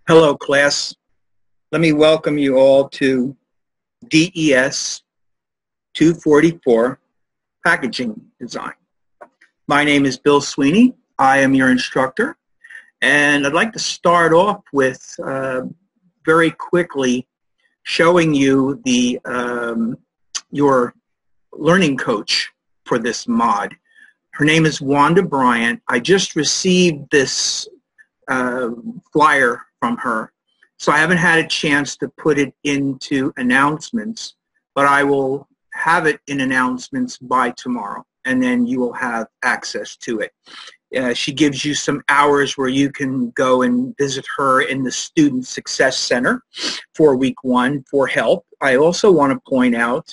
Hello, class. Let me welcome you all to DES 244, Packaging Design. My name is Bill Sweeney. I am your instructor, and I'd like to start off with very quickly showing you the your learning coach for this mod. Her name is Wanda Bryant. I just received this flyer from her, so I haven't had a chance to put it into announcements, but I will have it in announcements by tomorrow, and then you will have access to it. She gives you some hours where you can go and visit her in the Student Success Center for week 1 for help. I also want to point out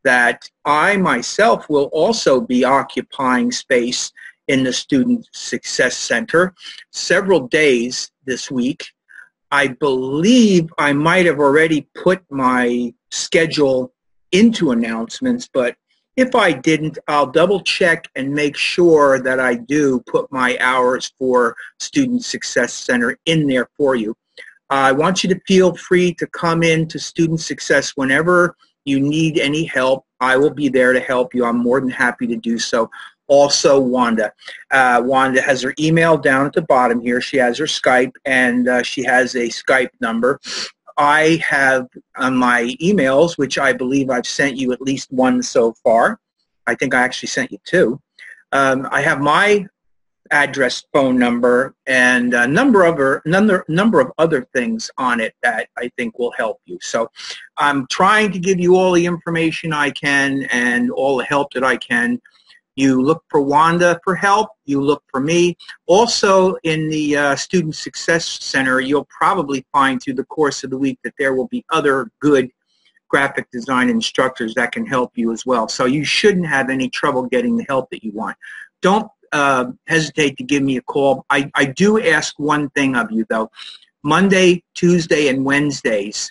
that I myself will also be occupying space in the Student Success Center several days this week. I believe I might have already put my schedule into announcements, but if I didn't, I'll double check and make sure that I do put my hours for Student Success Center in there for you. I want you to feel free to come in to Student Success whenever you need any help. I will be there to help you. I'm more than happy to do so. Also, Wanda. Wanda has her email down at the bottom here. She has her Skype, and she has a Skype number. I have on my emails, which I believe I've sent you at least one so far. I think I actually sent you 2. I have my address, phone number, and a number of other things on it that I think will help you. So I'm trying to give you all the information I can and all the help that I can. You look for Wanda for help. You look for me. Also, in the Student Success Center, you'll probably find through the course of the week that there will be other good graphic design instructors that can help you as well. So you shouldn't have any trouble getting the help that you want. Don't hesitate to give me a call. I do ask one thing of you, though. Monday, Tuesday, and Wednesdays,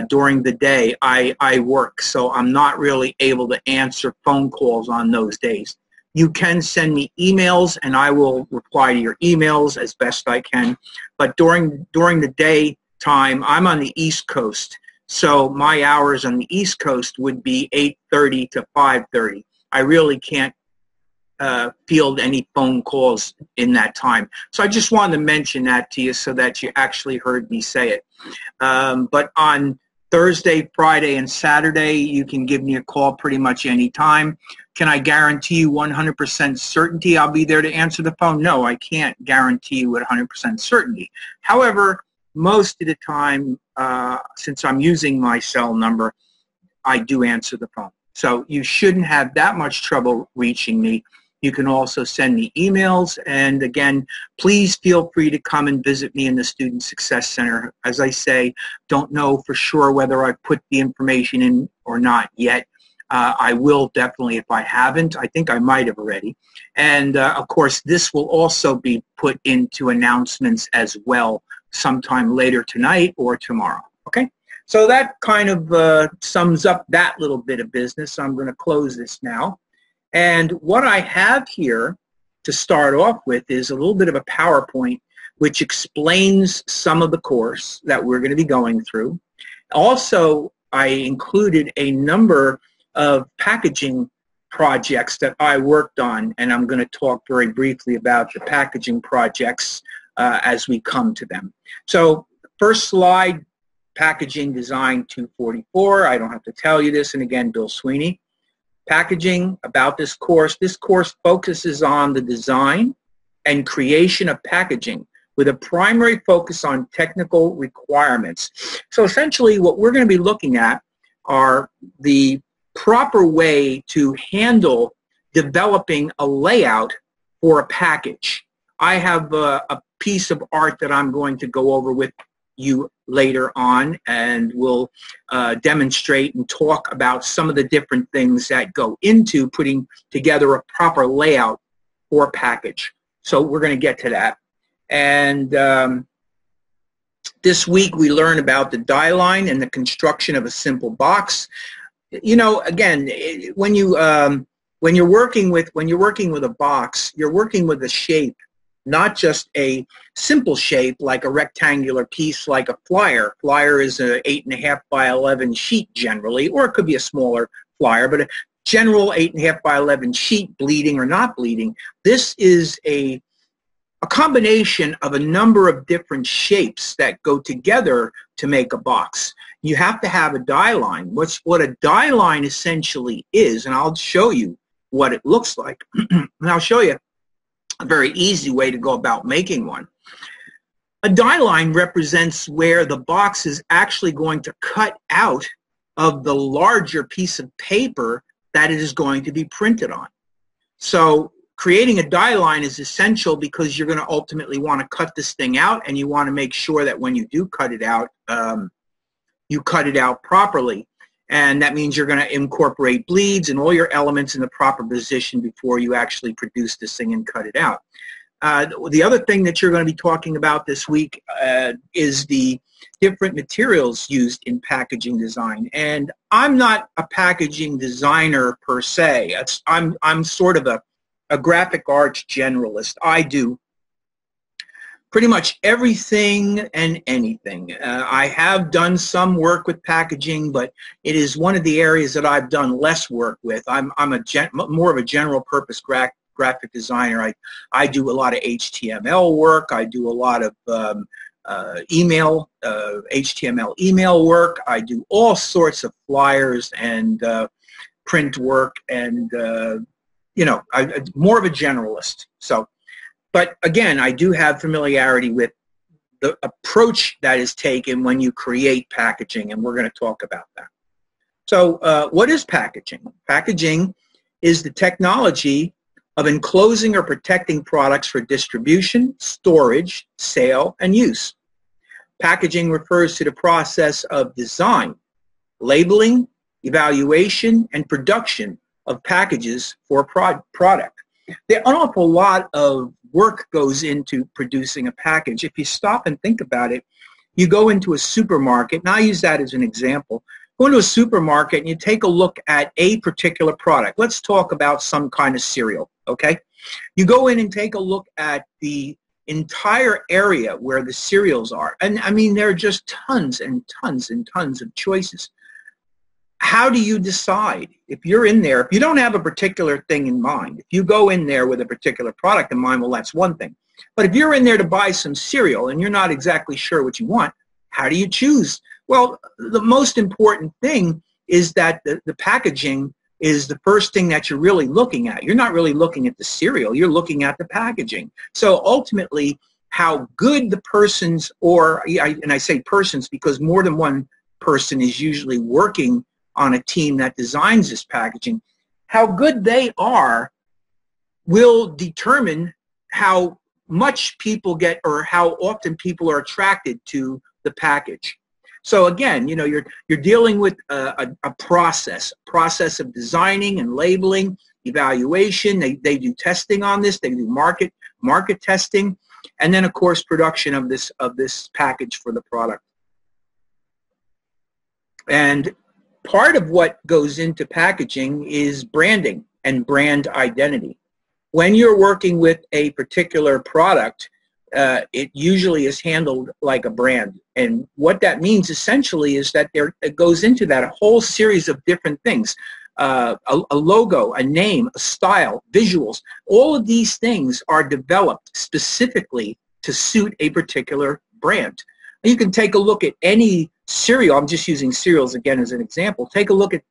during the day, I work, so I'm not really able to answer phone calls on those days. You can send me emails, and I will reply to your emails as best I can. But during the day time, I'm on the East Coast, so my hours on the East Coast would be 8:30 to 5:30. I really can't field any phone calls in that time. So I just wanted to mention that to you so that you actually heard me say it. But on Thursday, Friday, and Saturday, you can give me a call pretty much any time. Can I guarantee you 100% certainty I'll be there to answer the phone? No, I can't guarantee you with 100% certainty. However, most of the time, since I'm using my cell number, I do answer the phone. So you shouldn't have that much trouble reaching me. You can also send me emails, and again, please feel free to come and visit me in the Student Success Center. As I say, don't know for sure whether I put the information in or not yet. I will definitely if I haven't. I think I might have already. And of course, this will also be put into announcements as well sometime later tonight or tomorrow. Okay? So that kind of sums up that little bit of business. I'm going to close this now. And what I have here to start off with is a little bit of a PowerPoint which explains some of the course that we're going to be going through. Also, I included a number of packaging projects that I worked on, and I'm going to talk very briefly about the packaging projects as we come to them. So, first slide, Packaging Design 244. I don't have to tell you this, and again, Bill Sweeney. Packaging, about this course focuses on the design and creation of packaging with a primary focus on technical requirements. So essentially what we're going to be looking at are the proper way to handle developing a layout for a package. I have a piece of art that I'm going to go over with you later on, and we'll demonstrate and talk about some of the different things that go into putting together a proper layout for a package. So we're going to get to that. And this week we learn about the die line and the construction of a simple box. You know, again, when you're working with a box, you're working with a shape not just a simple shape like a rectangular piece like a flyer. Flyer is a 8.5 by 11 sheet generally, or it could be a smaller flyer, but a general 8.5 by 11 sheet, bleeding or not bleeding. This is a combination of a number of different shapes that go together to make a box. You have to have a die line. What a die line essentially is, and I'll show you what it looks like, and I'll show you a very easy way to go about making one. A die line represents where the box is actually going to cut out of the larger piece of paper that it is going to be printed on. So creating a die line is essential because you're going to ultimately want to cut this thing out, and you want to make sure that when you do cut it out, you cut it out properly. And that means you're going to incorporate bleeds and all your elements in the proper position before you actually produce this thing and cut it out. The other thing that you're going to be talking about this week is the different materials used in packaging design. And I'm not a packaging designer per se. I'm sort of a graphic arts generalist. I do pretty much everything and anything. I have done some work with packaging, but it is one of the areas that I've done less work with. I'm more of a general purpose graphic designer. I do a lot of HTML work. I do a lot of HTML email work. I do all sorts of flyers and print work, and you know, I'm more of a generalist. So. But again, I do have familiarity with the approach that is taken when you create packaging, and we're going to talk about that. So what is packaging? Packaging is the technology of enclosing or protecting products for distribution, storage, sale, and use. Packaging refers to the process of design, labeling, evaluation, and production of packages for a product. There are an awful lot of work goes into producing a package. If you stop and think about it, you go into a supermarket, and I use that as an example. Go into a supermarket and you take a look at a particular product. Let's talk about some kind of cereal, okay? You go in and take a look at the entire area where the cereals are. And I mean, there are just tons and tons and tons of choices. How do you decide? If you're in there, if you don't have a particular thing in mind, if you go in there with a particular product in mind, well, that's one thing. But if you're in there to buy some cereal and you're not exactly sure what you want, how do you choose? Well, the most important thing is that the packaging is the first thing that you're really looking at. You're not really looking at the cereal, you're looking at the packaging. So ultimately, how good the persons, and I say persons because more than one person is usually working on a team that designs this packaging, how good they are will determine how much people get or how often people are attracted to the package. So again, you know, you're dealing with a process of designing and labeling, evaluation. They do testing on this. They do market testing, and then of course production of this package for the product. And part of what goes into packaging is branding and brand identity. When you're working with a particular product, it usually is handled like a brand. And what that means essentially is that it goes into that a whole series of different things. A logo, a name, a style, visuals. All of these things are developed specifically to suit a particular brand. You can take a look at any cereal. I'm just using cereals again as an example. Take a look at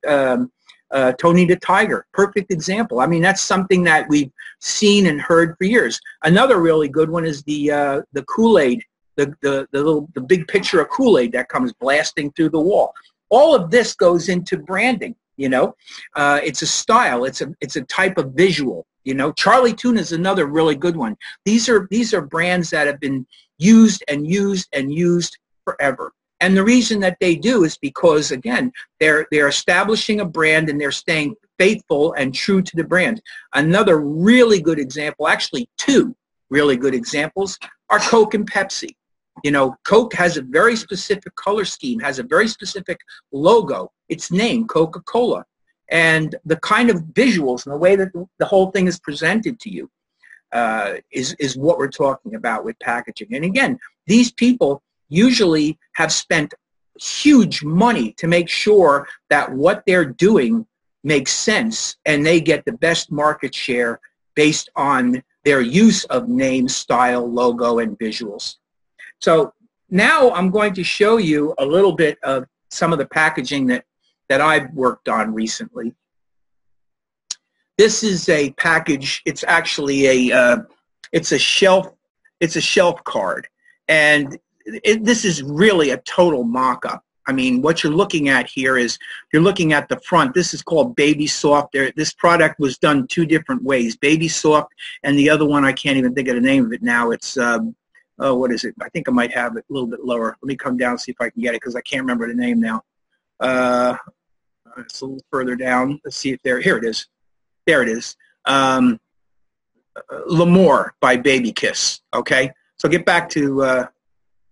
Tony the Tiger. Perfect example. I mean, that's something that we've seen and heard for years. Another really good one is the Kool-Aid, the big picture of Kool-Aid that comes blasting through the wall. All of this goes into branding. You know, it's a style. It's a type of visual. You know, Charlie Tuna is another really good one. These are brands that have been used and used and used forever. And the reason that they do is because, again, they're establishing a brand and they're staying faithful and true to the brand. Another really good example, actually two really good examples, are Coke and Pepsi. You know, Coke has a very specific color scheme, has a very specific logo, its name, Coca-Cola. And the kind of visuals and the way that the whole thing is presented to you is what we're talking about with packaging. And again, these people usually have spent huge money to make sure that what they're doing makes sense and they get the best market share based on their use of name, style, logo, and visuals. So now I'm going to show you a little bit of some of the packaging that I've worked on recently. This is a package. It's actually it's a shelf card, and this is really a total mock-up. I mean, what you're looking at here is you're looking at the front. This is called Baby Soft. This product was done two different ways, Baby Soft, and the other one, I can't even think of the name of it now. It's, oh, what is it? I think I might have it a little bit lower. Let me come down and see if I can get it because I can't remember the name now. It's a little further down. Let's see if here it is. There it is. L'Amour by Baby Kiss, okay? So get back to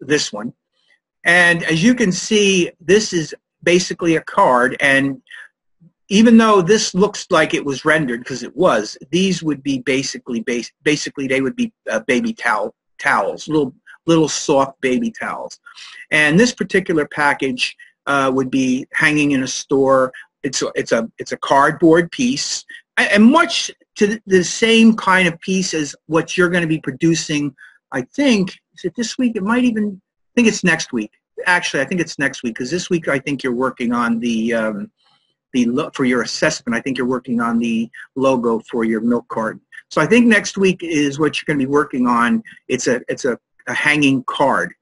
this one. And as you can see, this is basically a card, and even though this looks like it was rendered, because it was, these would be basically they would be baby towels, little soft baby towels. And this particular package would be hanging in a store. It's a cardboard piece, and much to the same kind of piece as what you're going to be producing. I think, is it this week? It might even. I think it's next week. Actually, I think it's next week because this week I think you're working on for your assessment. I think you're working on the logo for your milk carton. So I think next week is what you're going to be working on. It's a hanging card.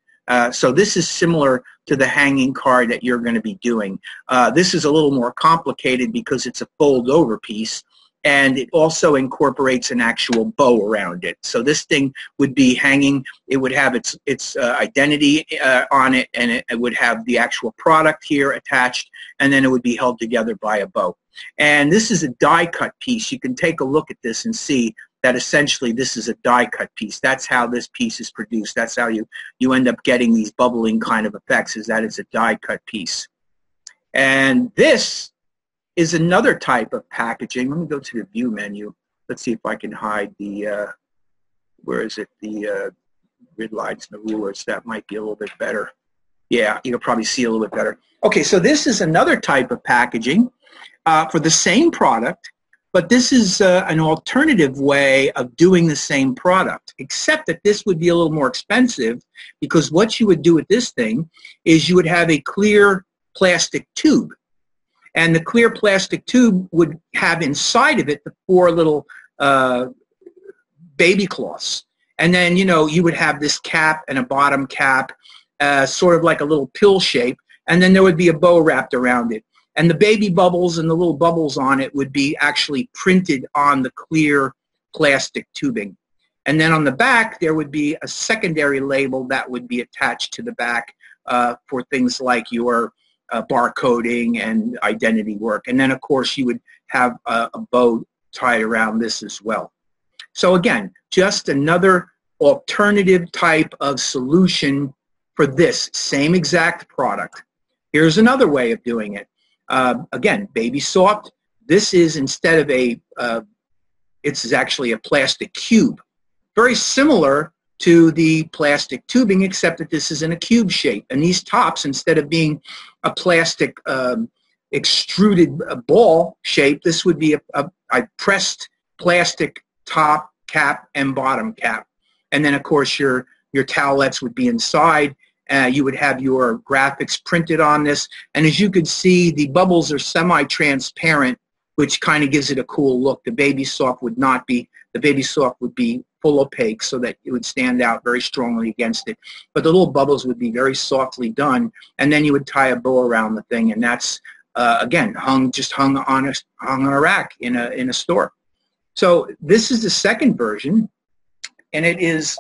So this is similar to the hanging card that you're going to be doing. This is a little more complicated because it's a fold-over piece. And it also incorporates an actual bow around it. So this thing would be hanging. It would have its identity on it, and it would have the actual product here attached, and then it would be held together by a bow. And this is a die-cut piece. You can take a look at this and see that essentially this is a die-cut piece. That's how this piece is produced. That's how you end up getting these bubbling kind of effects, is that it's a die-cut piece. And this is another type of packaging. Let me go to the view menu. Let's see if I can hide the, where is it, the grid lines and the rulers. That might be a little bit better. Yeah, you can probably see a little bit better. Okay, so this is another type of packaging for the same product, but this is an alternative way of doing the same product, except that this would be a little more expensive because what you would do with this thing is you would have a clear plastic tube. And the clear plastic tube would have inside of it the four little baby cloths. And then, you know, you would have this cap and a bottom cap, sort of like a little pill shape. And then there would be a bow wrapped around it. And the baby bubbles and the little bubbles on it would be actually printed on the clear plastic tubing. And then on the back, there would be a secondary label that would be attached to the back for things like your barcoding and identity work. And then, of course, you would have a bow tied around this as well. So again, just another alternative type of solution for this same exact product. Here's another way of doing it. Again, Baby Soft. This is, instead of it's actually a plastic cube. Very similar to the plastic tubing, except that this is in a cube shape. And these tops, instead of being a plastic extruded ball shape, this would be a pressed plastic top, cap, and bottom cap. And then, of course, your towelettes would be inside. You would have your graphics printed on this. And as you can see, the bubbles are semi-transparent, which kind of gives it a cool look. The Baby Soft would not be. The Baby Soft would be full opaque so that it would stand out very strongly against it. But the little bubbles would be very softly done, and then you would tie a bow around the thing, and that's, again, hung on a rack in a store. So this is the second version, and it is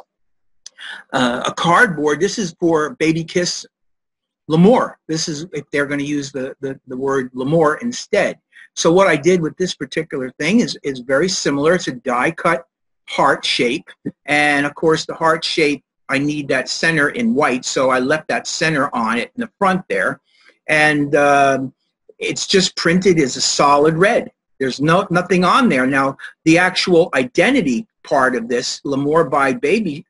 a cardboard. This is for Baby Kiss L'Amour. This is if they're going to use the word L'Amour instead. So what I did with this particular thing is very similar. It's a die-cut heart shape, and of course the heart shape, I need that center in white, so I left that center on it in the front there, and it's just printed as a solid red. There's nothing on there. Now the actual identity part of this, L'Amour by Baby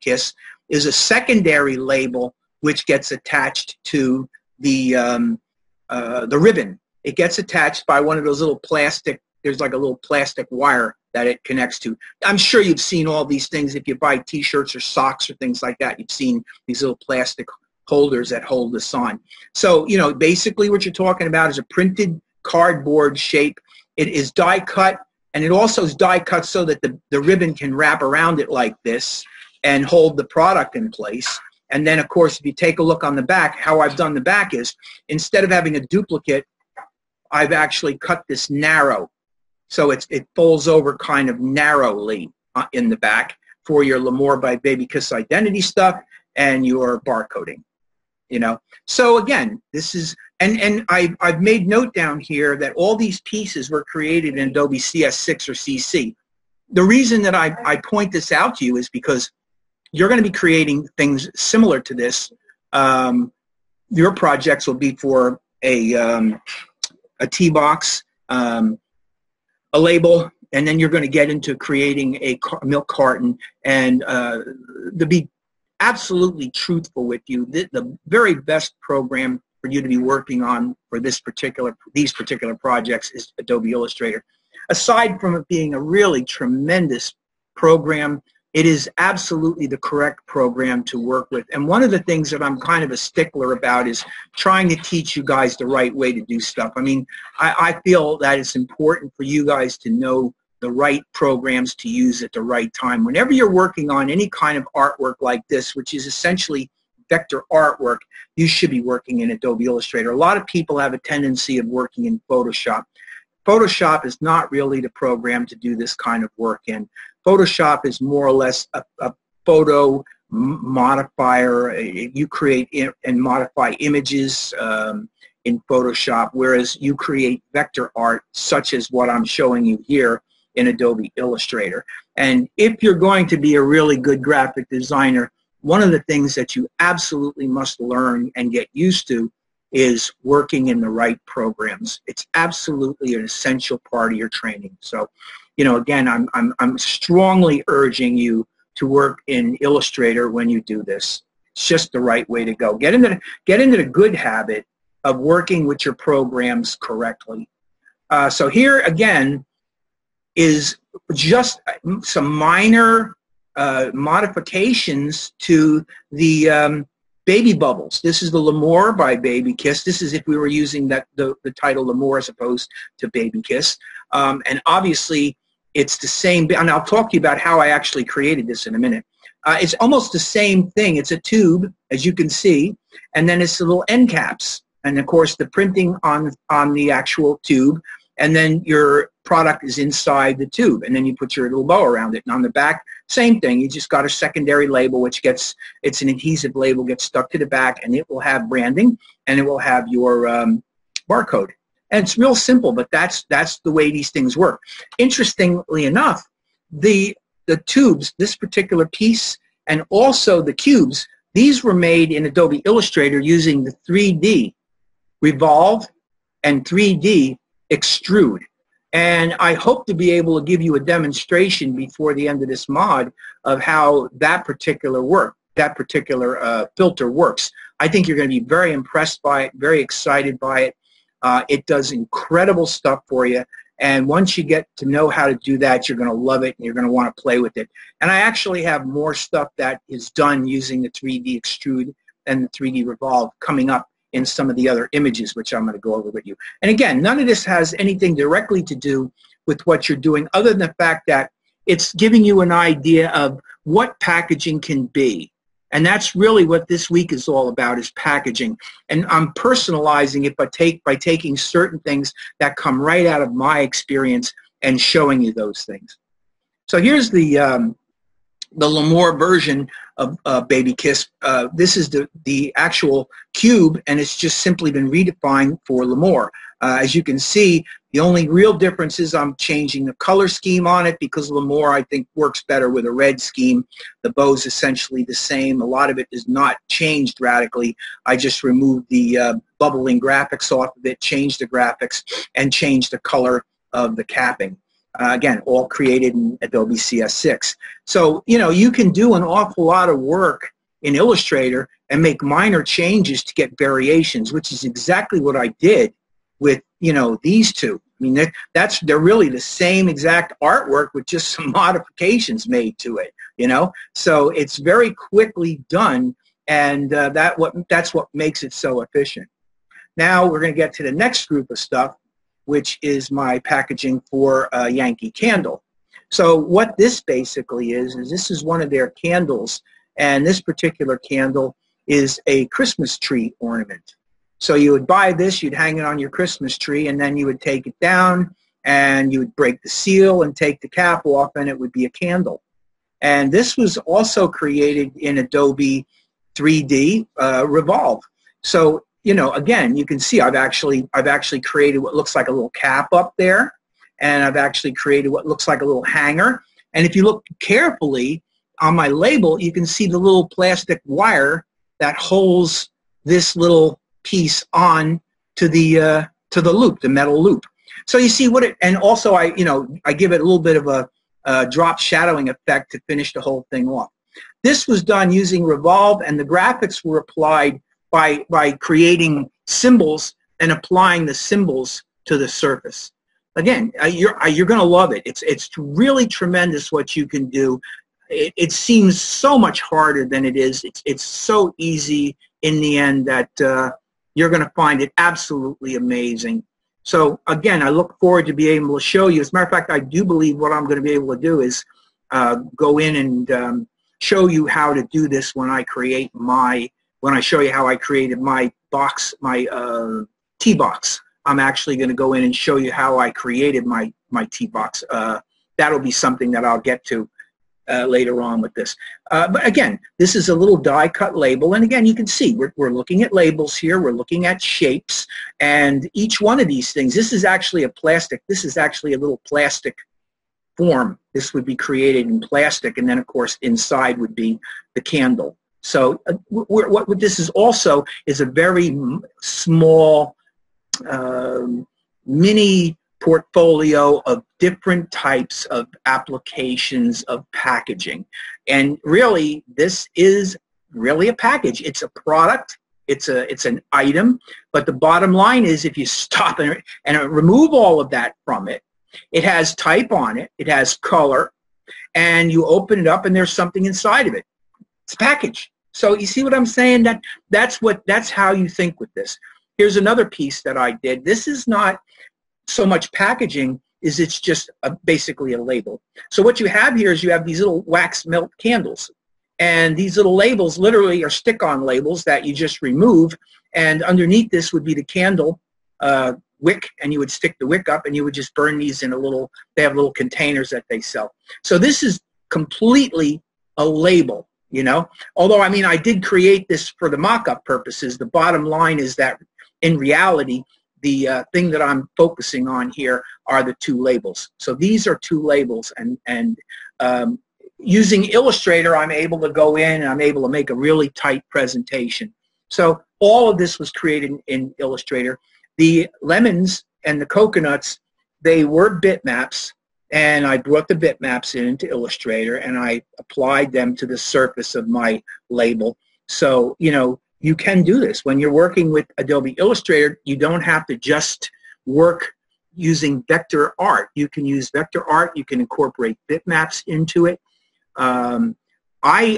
Kiss, is a secondary label which gets attached to the ribbon. It gets attached by one of those little plastic, there's like a little plastic wire that it connects to. I'm sure you've seen all these things. If you buy t-shirts or socks or things like that, you've seen these little plastic holders that hold this on. So, you know, basically what you're talking about is a printed cardboard shape. It is die cut, and it also is die cut so that the ribbon can wrap around it like this and hold the product in place. And then, of course, if you take a look on the back, how I've done the back is, instead of having a duplicate, I've actually cut this narrow. So it folds over kind of narrowly in the back for your L'Amour by Baby Kiss identity stuff and your barcoding, you know. So again, this is, and I've made note down here that all these pieces were created in Adobe CS6 or CC. The reason that I point this out to you is because you're going to be creating things similar to this. Your projects will be for a tee box, a label, and then you're going to get into creating a milk carton. And to be absolutely truthful with you, the very best program for you to be working on for these particular projects is Adobe Illustrator. Aside from it being a really tremendous program, it is absolutely the correct program to work with. And one of the things that I'm kind of a stickler about is trying to teach you guys the right way to do stuff. I mean, I feel that it's important for you guys to know the right programs to use at the right time. Whenever you're working on any kind of artwork like this, which is essentially vector artwork, you should be working in Adobe Illustrator. A lot of people have a tendency of working in Photoshop. Photoshop is not really the program to do this kind of work in. Photoshop is more or less a photo modifier. You create and modify images in Photoshop, whereas you create vector art such as what I'm showing you here in Adobe Illustrator. And if you're going to be a really good graphic designer, one of the things that you absolutely must learn and get used to is working in the right programs. It's absolutely an essential part of your training. So, you know, again, I'm strongly urging you to work in Illustrator when you do this. It's just the right way to go. Get into the good habit of working with your programs correctly. So here again is just some minor modifications to the Baby Bubbles. This is the L'Amour by Baby Kiss. This is if we were using the title L'Amour as opposed to Baby Kiss. And obviously, it's the same, and I'll talk to you about how I actually created this in a minute. It's almost the same thing. It's a tube, as you can see, and then it's the little end caps. And, of course, the printing on the actual tube, and then your product is inside the tube, and then you put your little bow around it. And on the back, same thing. You just got a secondary label, which it's an adhesive label, gets stuck to the back, and it will have branding, and it will have your barcode. And it's real simple, but that's the way these things work. Interestingly enough, the tubes, this particular piece, and also the cubes, these were made in Adobe Illustrator using the 3D Revolve and 3D Extrude. And I hope to be able to give you a demonstration before the end of this mod of how that particular filter works. I think you're going to be very impressed by it, very excited by it. It does incredible stuff for you. And once you get to know how to do that, you're going to love it and you're going to want to play with it. And I actually have more stuff that is done using the 3D Extrude and the 3D Revolve coming up in some of the other images, which I'm going to go over with you. And again, none of this has anything directly to do with what you're doing, other than the fact that it's giving you an idea of what packaging can be. And that's really what this week is all about, is packaging. And I'm personalizing it by taking certain things that come right out of my experience and showing you those things. So here's the L'Amour version of Baby Kiss. This is the actual cube, and it's just simply been redefined for L'Amour. As you can see, the only real difference is I'm changing the color scheme on it, because L'Amour, I think, works better with a red scheme. The bow's essentially the same. A lot of it is not changed radically. I just removed the bubbling graphics off of it, changed the graphics, and changed the color of the capping. Again, all created in Adobe CS6. So, you know, you can do an awful lot of work in Illustrator and make minor changes to get variations, which is exactly what I did with, you know, these two. I mean, they're really the same exact artwork with just some modifications made to it, you know? So it's very quickly done, and that's what makes it so efficient. Now we're going to get to the next group of stuff, which is my packaging for Yankee Candle. So what this basically is this is one of their candles, and this particular candle is a Christmas tree ornament. So you would buy this, you'd hang it on your Christmas tree, and then you would take it down, and you would break the seal and take the cap off, and it would be a candle. And this was also created in Adobe 3D Revolve. So, you know, again, you can see I've actually created what looks like a little cap up there, and I've actually created what looks like a little hanger. And if you look carefully on my label, you can see the little plastic wire that holds this little piece on to the loop, the metal loop. So you see what it, and also I give it a little bit of a drop shadowing effect to finish the whole thing off. This was done using Revolve, and the graphics were applied by creating symbols and applying the symbols to the surface. Again, you're going to love it. It's really tremendous what you can do. It seems so much harder than it is. It's so easy in the end that you're going to find it absolutely amazing. So again, I look forward to be able to show you. As a matter of fact, I do believe what I'm going to be able to do is go in and show you how to do this when I show you how I created my box, my tea box. I'm actually going to go in and show you how I created my tea box. That'll be something that I'll get to later on with this. But again, this is a little die cut label, and again, you can see we're looking at labels here, we're looking at shapes, and each one of these things, this is actually a plastic, this is actually a little plastic form. This would be created in plastic, and then of course inside would be the candle. So what this is also is a very small mini portfolio of different types of applications of packaging. And really, this is really a package. It's a product. It's an item. But the bottom line is, if you stop and remove all of that from it, it has type on it. It has color. And you open it up, and there's something inside of it. It's a package. So you see what I'm saying? That's how you think with this. Here's another piece that I did. This is not so much packaging, is it's just basically a label. So what you have here is you have these little wax melt candles. And these little labels literally are stick-on labels that you just remove. And underneath this would be the candle wick, and you would stick the wick up, and you would just burn these in they have little containers that they sell. So this is completely a label, you know. Although, I mean, I did create this for the mock-up purposes. The bottom line is that in reality, the thing that I'm focusing on here are the two labels. So these are two labels, and using Illustrator, I'm able to go in and I'm able to make a really tight presentation. So all of this was created in Illustrator. The lemons and the coconuts, they were bitmaps, and I brought the bitmaps into Illustrator, and I applied them to the surface of my label. So, you know, you can do this. When you're working with Adobe Illustrator, you don't have to just work using vector art. You can use vector art. You can incorporate bitmaps into it. I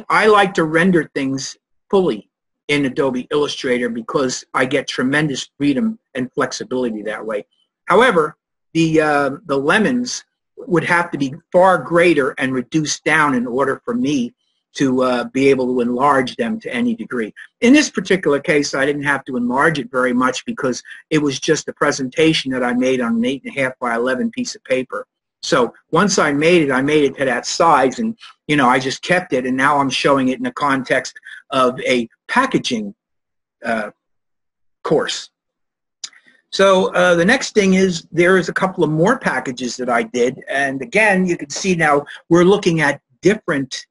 like to render things fully in Adobe Illustrator because I get tremendous freedom and flexibility that way. However, the lemons would have to be far greater and reduced down in order for me to be able to enlarge them to any degree. In this particular case, I didn't have to enlarge it very much because it was just a presentation that I made on an 8.5 by 11 piece of paper. So once I made it to that size, and you know, I just kept it, and now I'm showing it in the context of a packaging course. So the next thing is there is a couple of more packages that I did, and again, you can see now we're looking at different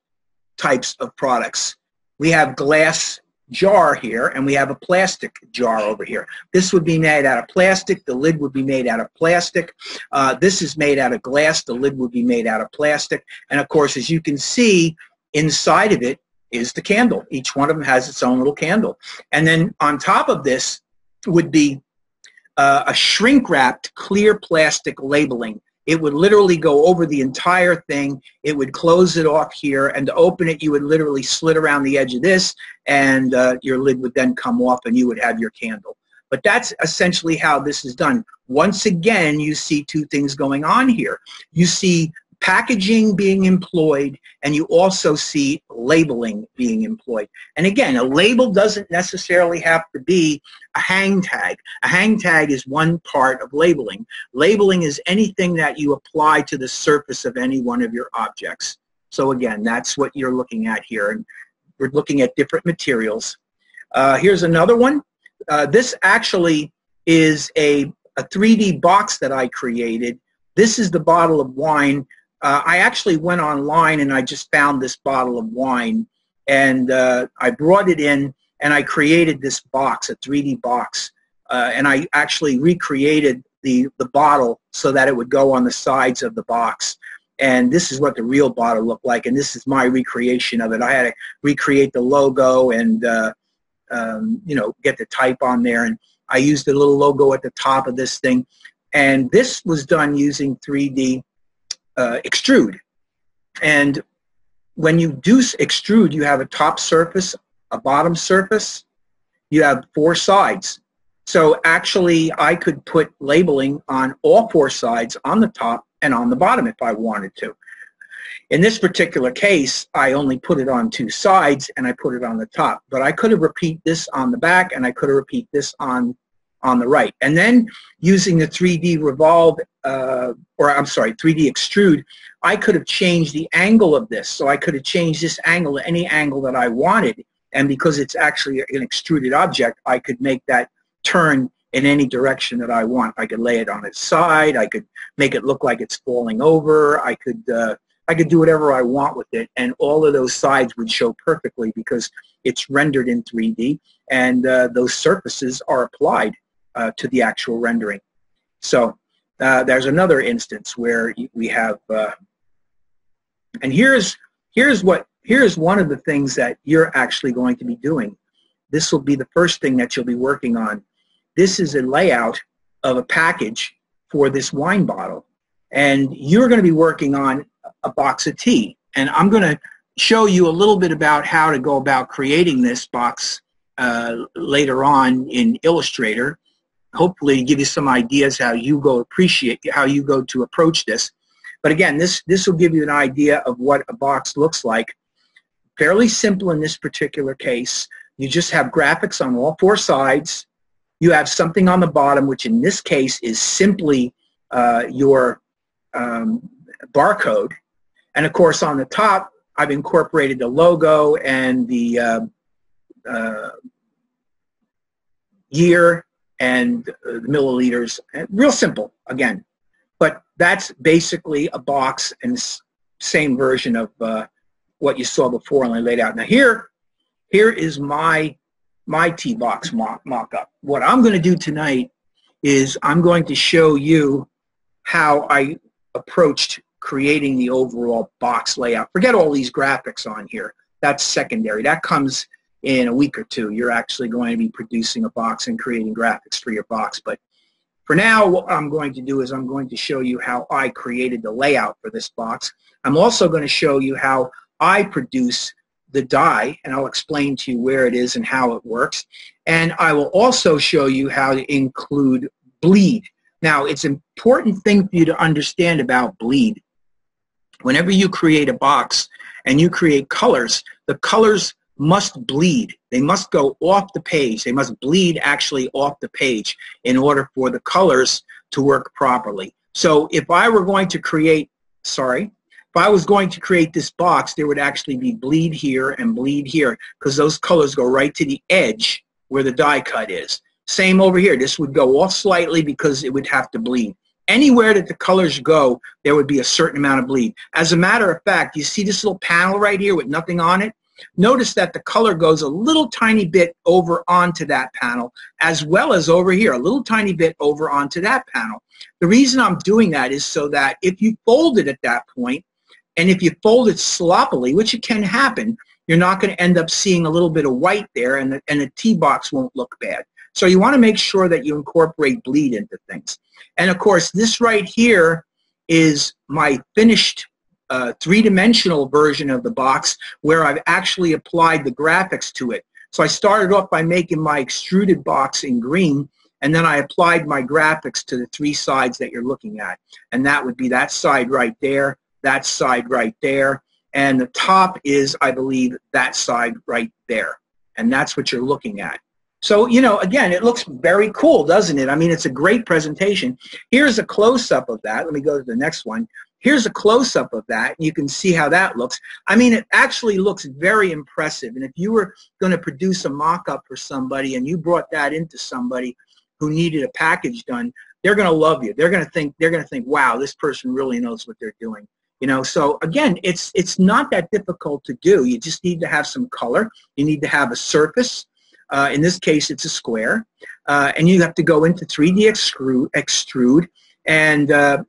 types of products. We have glass jar here, and we have a plastic jar over here. This would be made out of plastic. The lid would be made out of plastic. This is made out of glass. The lid would be made out of plastic. And of course, as you can see, inside of it is the candle. Each one of them has its own little candle. And then on top of this would be a shrink-wrapped clear plastic labeling. It would literally go over the entire thing. It would close it off here, and to open it, you would literally slit around the edge of this, and your lid would then come off, and you would have your candle. But that's essentially how this is done. Once again, you see two things going on here. You see packaging being employed, and you also see labeling being employed. And again, a label doesn't necessarily have to be a hang tag. A hang tag is one part of labeling. Labeling is anything that you apply to the surface of any one of your objects. So again, that's what you're looking at here. And we're looking at different materials. Here's another one. This actually is a 3D box that I created. This is the bottle of wine. I actually went online and I just found this bottle of wine, and I brought it in and I created this box, a 3D box, and I actually recreated the bottle so that it would go on the sides of the box. And this is what the real bottle looked like, and this is my recreation of it. I had to recreate the logo and you know, get the type on there, and I used a little logo at the top of this thing. And this was done using 3D extrude. And when you do extrude, you have a top surface, a bottom surface, you have 4 sides. So actually I could put labeling on all 4 sides, on the top and on the bottom if I wanted to. In this particular case, I only put it on 2 sides and I put it on the top. But I could have repeat this on the back, and I could have repeat this on the right. And then using the 3D revolve, or I'm sorry, 3D extrude, I could have changed the angle of this. So I could have changed this angle to any angle that I wanted. And because it's actually an extruded object, I could make that turn in any direction that I want. I could lay it on its side. I could make it look like it's falling over. I could do whatever I want with it, and all of those sides would show perfectly because it's rendered in 3D, and those surfaces are applied to the actual rendering. So there's another instance where we have, and here's one of the things that you're actually going to be doing. This will be the first thing that you'll be working on. This is a layout of a package for this wine bottle, and you're going to be working on a box of tea. And I'm going to show you a little bit about how to go about creating this box later on in Illustrator. Hopefully give you some ideas how you go to approach this. But again, this will give you an idea of what a box looks like. Fairly simple in this particular case. You just have graphics on all 4 sides. You have something on the bottom, which in this case is simply your barcode. And of course on the top, I've incorporated the logo and the year and the milliliters. Real simple, again. But that's basically a box and same version of what you saw before and I laid out. Now here is my tea box mock-up. What I'm going to do tonight is I'm going to show you how I approached creating the overall box layout. Forget all these graphics on here. That's secondary. That comes in a week or 2. You're actually going to be producing a box and creating graphics for your box. But for now, what I'm going to do is I'm going to show you how I created the layout for this box. I'm also going to show you how I produce the die, and I'll explain to you where it is and how it works. And I will also show you how to include bleed. Now, it's an important thing for you to understand about bleed. Whenever you create a box and you create colors, the colors must bleed. They must go off the page. They must bleed actually off the page in order for the colors to work properly. So if I were going to create, if I was going to create this box, there would actually be bleed here and bleed here because those colors go right to the edge where the die cut is. Same over here. This would go off slightly because it would have to bleed. Anywhere that the colors go, there would be a certain amount of bleed. As a matter of fact, you see this little panel right here with nothing on it? notice that the color goes a little tiny bit over onto that panel, as well as over here, a little tiny bit over onto that panel. The reason I'm doing that is so that if you fold it at that point, and if you fold it sloppily, which it can happen, you're not going to end up seeing a little bit of white there, and the tee box won't look bad. So you want to make sure that you incorporate bleed into things. And of course, this right here is my finished three-dimensional version of the box where I've actually applied the graphics to it. So I started off by making my extruded box in green, and then I applied my graphics to the three sides that you're looking at. And that would be that side right there, that side right there, and the top is, I believe, that side right there. And that's what you're looking at. So, you know, again, it looks very cool, doesn't it? I mean, it's a great presentation. Here's a close-up of that. Let me go to the next one. Here's a close-up of that. You can see how that looks. I mean, it actually looks very impressive. And if you were going to produce a mock-up for somebody and you brought that into somebody who needed a package done, they're going to love you. They're going to think, wow, this person really knows what they're doing. You know, so again, it's not that difficult to do. You just need to have some color. You need to have a surface. In this case, it's a square. And you have to go into 3D extrude and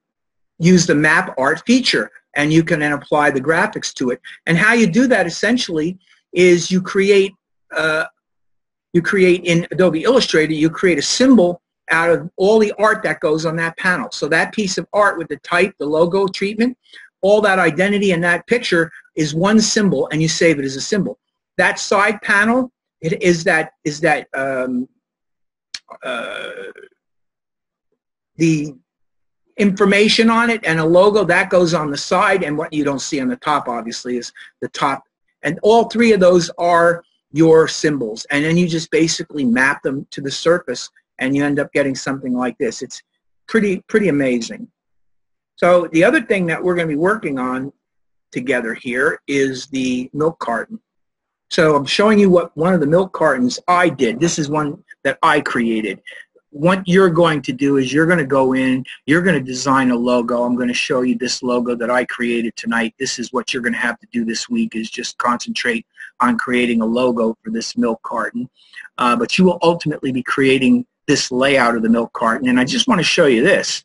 use the map art feature. And you can then apply the graphics to it. And how you do that essentially is you create in Adobe Illustrator, you create a symbol out of all the art that goes on that panel. So that piece of art with the type, the logo treatment, all that identity and that picture is one symbol, and you save it as a symbol. That side panel, it is the information on it and a logo that goes on the side, and what you don't see on the top obviously is the top. And all three of those are your symbols, and then you just basically map them to the surface, and you end up getting something like this. It's pretty amazing. So the other thing that we're going to be working on together here is the milk carton. So I'm showing you what one of the milk cartons I did. This is one that I created. What you're going to do is you're going to go in, you're going to design a logo. I'm going to show you this logo that I created tonight. This is what you're going to have to do this week, is just concentrate on creating a logo for this milk carton. But you will ultimately be creating this layout of the milk carton. And I just want to show you this.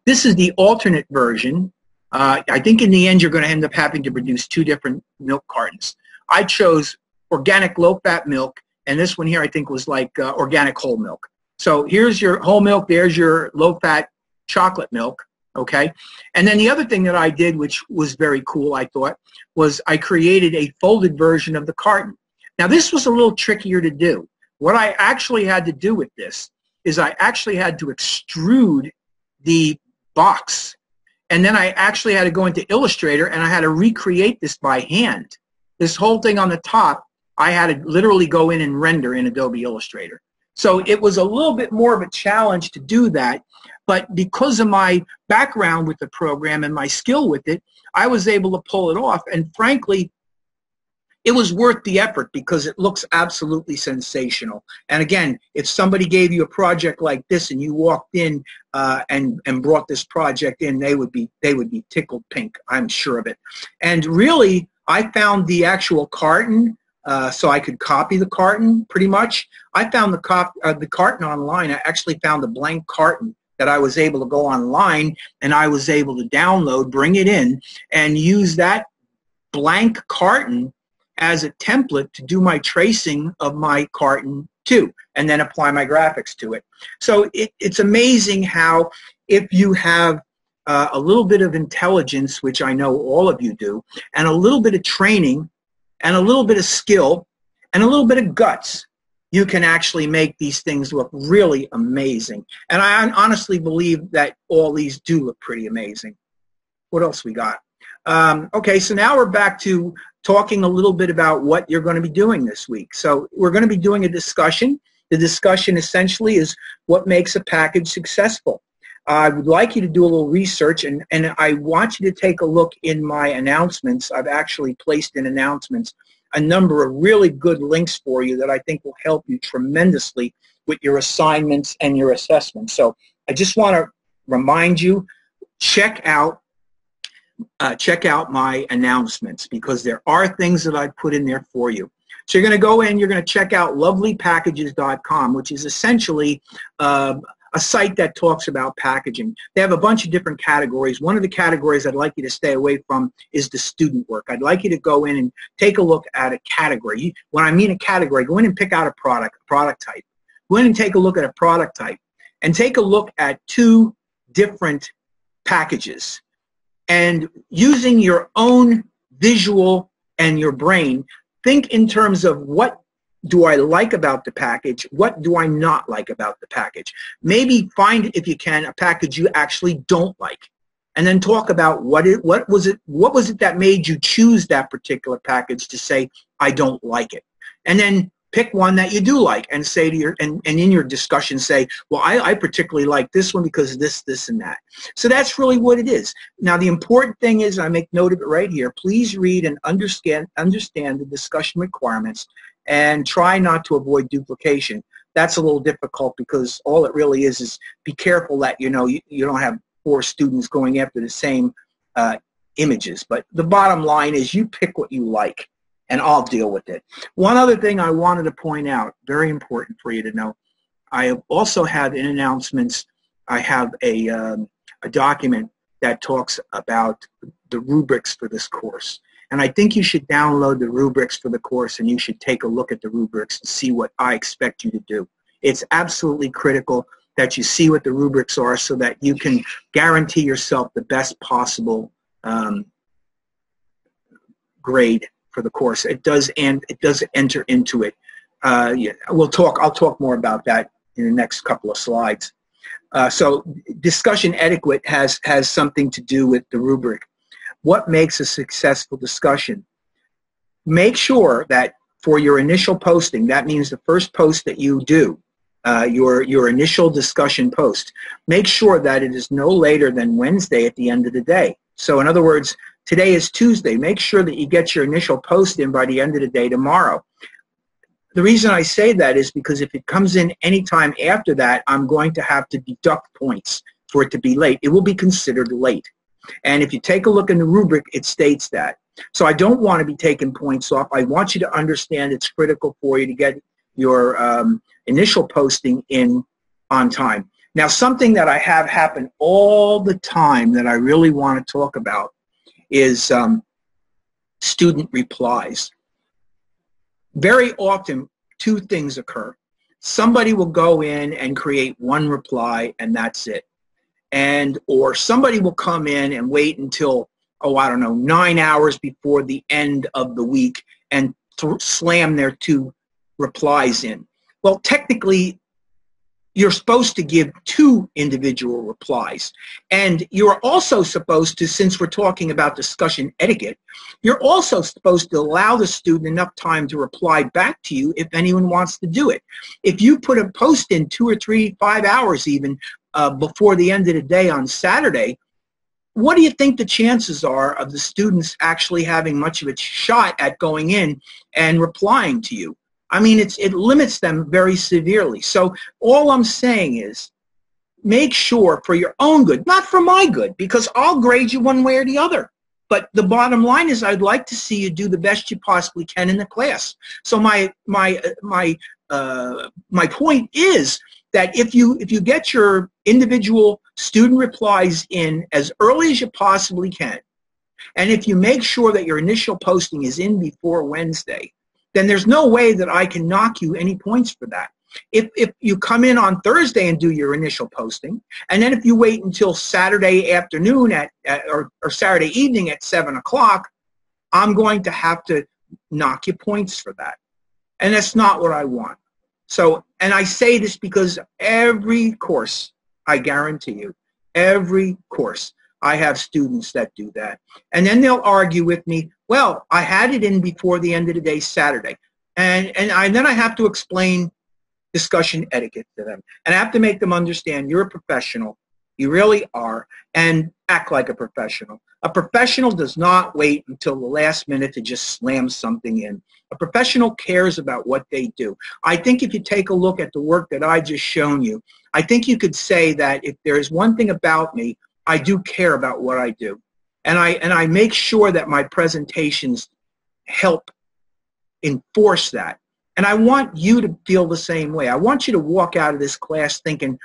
This is the alternate version. I think in the end you're going to end up having to produce two different milk cartons. I chose organic low-fat milk, and this one here I think was like organic whole milk. So here's your whole milk, there's your low-fat chocolate milk, okay? And then the other thing that I did, which was very cool, I thought, was I created a folded version of the carton. Now this was a little trickier to do. What I actually had to do with this is I actually had to extrude the box, and then I actually had to go into Illustrator and I had to recreate this by hand. This whole thing on the top, I had to literally go in and render in Adobe Illustrator. So it was a little bit more of a challenge to do that, but because of my background with the program and my skill with it, I was able to pull it off, and frankly, it was worth the effort because it looks absolutely sensational. And again, if somebody gave you a project like this and you walked in and brought this project in, they would be tickled pink, I'm sure of it. And really, I found the actual carton so I could copy the carton pretty much. I found the carton online. I actually found a blank carton that I was able to go online and I was able to download, bring it in, and use that blank carton as a template to do my tracing of my carton too, and then apply my graphics to it. So it's amazing how if you have a little bit of intelligence, which I know all of you do, and a little bit of training, and a little bit of skill, and a little bit of guts, you can actually make these things look really amazing. And I honestly believe that all these do look pretty amazing. What else we got? Okay, so now we're back to talking a little bit about what you're going to be doing this week. So we're going to be doing a discussion. The discussion essentially is what makes a package successful. I would like you to do a little research, and I want you to take a look in my announcements. I've actually placed in announcements a number of really good links for you that I think will help you tremendously with your assignments and your assessments. So I just want to remind you, check out check out my announcements, because there are things that I put in there for you. So you're going to go in, you're going to check out lovelypackages.com, which is essentially a site that talks about packaging. They have a bunch of different categories. One of the categories I'd like you to stay away from is the student work. I'd like you to go in and take a look at a category. When I mean a category, go in and pick out a product type. Go in and take a look at a product type, and take a look at 2 different packages. And using your own visual and your brain, think in terms of, what do I like about the package? What do I not like about the package? Maybe find, if you can, a package you actually don't like, and then talk about what was it that made you choose that particular package to say, I don't like it. And then pick one that you do like, and say to your, and in your discussion say, well, I particularly like this one because of this, this, and that. So that's really what it is. Now, the important thing is, I make note of it right here, please read and understand the discussion requirements, and try not to avoid duplication. That's a little difficult, because all it really is be careful that you don't have 4 students going after the same images. But the bottom line is, you pick what you like, and I'll deal with it. One other thing I wanted to point out, very important for you to know, I also have in announcements, I have a document that talks about the rubrics for this course. And I think you should download the rubrics for the course, and you should take a look at the rubrics and see what I expect you to do. It's absolutely critical that you see what the rubrics are, so that you can guarantee yourself the best possible grade for the course. It does enter into it. Yeah, I'll talk more about that in the next couple of slides. So discussion etiquette has something to do with the rubric. What makes a successful discussion? Make sure that for your initial posting, that means the first post that you do, your initial discussion post, make sure that it is no later than Wednesday at the end of the day. So in other words, today is Tuesday. Make sure that you get your initial post in by the end of the day tomorrow. The reason I say that is because if it comes in any time after that, I'm going to have to deduct points for it to be late. It will be considered late. And if you take a look in the rubric, it states that. So I don't want to be taking points off. I want you to understand it's critical for you to get your initial posting in on time. Now, something that I have happen all the time that I really want to talk about is student replies. Very often, 2 things occur. Somebody will go in and create 1 reply, and that's it. Or somebody will come in and wait until, I don't know, 9 hours before the end of the week and slam their 2 replies in. Well, technically, you're supposed to give 2 individual replies. And you're also supposed to, since we're talking about discussion etiquette, you're also supposed to allow the student enough time to reply back to you if anyone wants to do it. If you put a post in 2 or 3, 5 hours even, before the end of the day on Saturday, what do you think the chances are of the students actually having much of a shot at going in and replying to you? I mean, it limits them very severely. So all I'm saying is, make sure for your own good, not for my good, because I'll grade you one way or the other. But the bottom line is, I'd like to see you do the best you possibly can in the class. So my point is that if you get your individual student replies in as early as you possibly can, and if you make sure that your initial posting is in before Wednesday, then there's no way that I can knock you any points for that. If you come in on Thursday and do your initial posting, and then if you wait until Saturday afternoon or Saturday evening at 7 o'clock, I'm going to have to knock you points for that. And that's not what I want. So, and I say this because every course, I guarantee you, every course, I have students that do that. And then they'll argue with me, well, I had it in before the end of the day Saturday. And then I have to explain discussion etiquette to them. And I have to make them understand you're a professional. You really are. And act like a professional. A professional does not wait until the last minute to just slam something in. A professional cares about what they do. I think if you take a look at the work that I just shown you, I think you could say that if there is one thing about me, I do care about what I do. And I make sure that my presentations help enforce that. And I want you to feel the same way. I want you to walk out of this class thinking,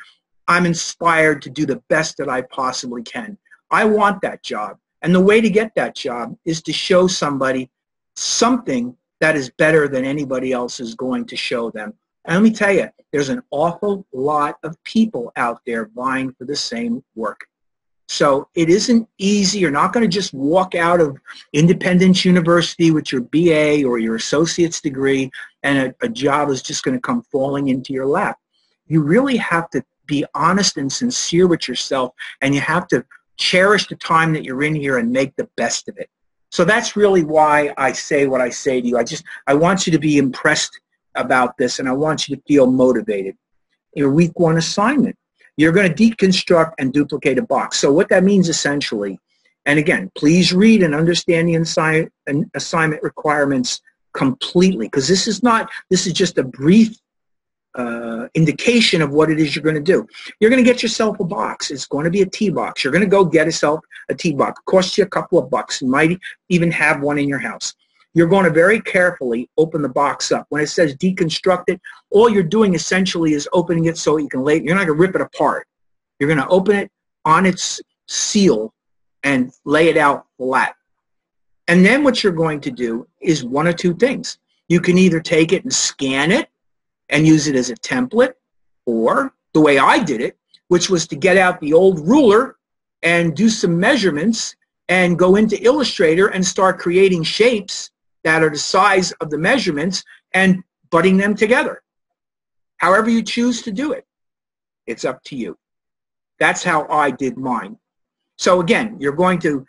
I'm inspired to do the best that I possibly can. I want that job. And the way to get that job is to show somebody something that is better than anybody else is going to show them. And let me tell you, there's an awful lot of people out there vying for the same work. So it isn't easy. You're not going to just walk out of Independence University with your BA or your associate's degree and a job is just going to come falling into your lap. You really have to be honest and sincere with yourself, and you have to cherish the time that you're in here and make the best of it. So that's really why I say what I say to you. I want you to be impressed about this, and I want you to feel motivated. Your week 1 assignment. You're going to deconstruct and duplicate a box. So what that means essentially, and again, please read and understand the assignment requirements completely, because this is just a brief indication of what it is you're going to do. You're going to get yourself a box. It's going to be a tea box. You're going to go get yourself a tea box. It costs you a couple of bucks. You might even have one in your house. You're going to very carefully open the box up. When it says deconstruct it, all you're doing essentially is opening it so you can lay it. You're not going to rip it apart. You're going to open it on its seal and lay it out flat. And then what you're going to do is one of two things. You can either take it and scan it and use it as a template, or the way I did it, which was to get out the old ruler and do some measurements and go into Illustrator and start creating shapes that are the size of the measurements and butting them together. However you choose to do it, it's up to you. That's how I did mine. So again, you're going to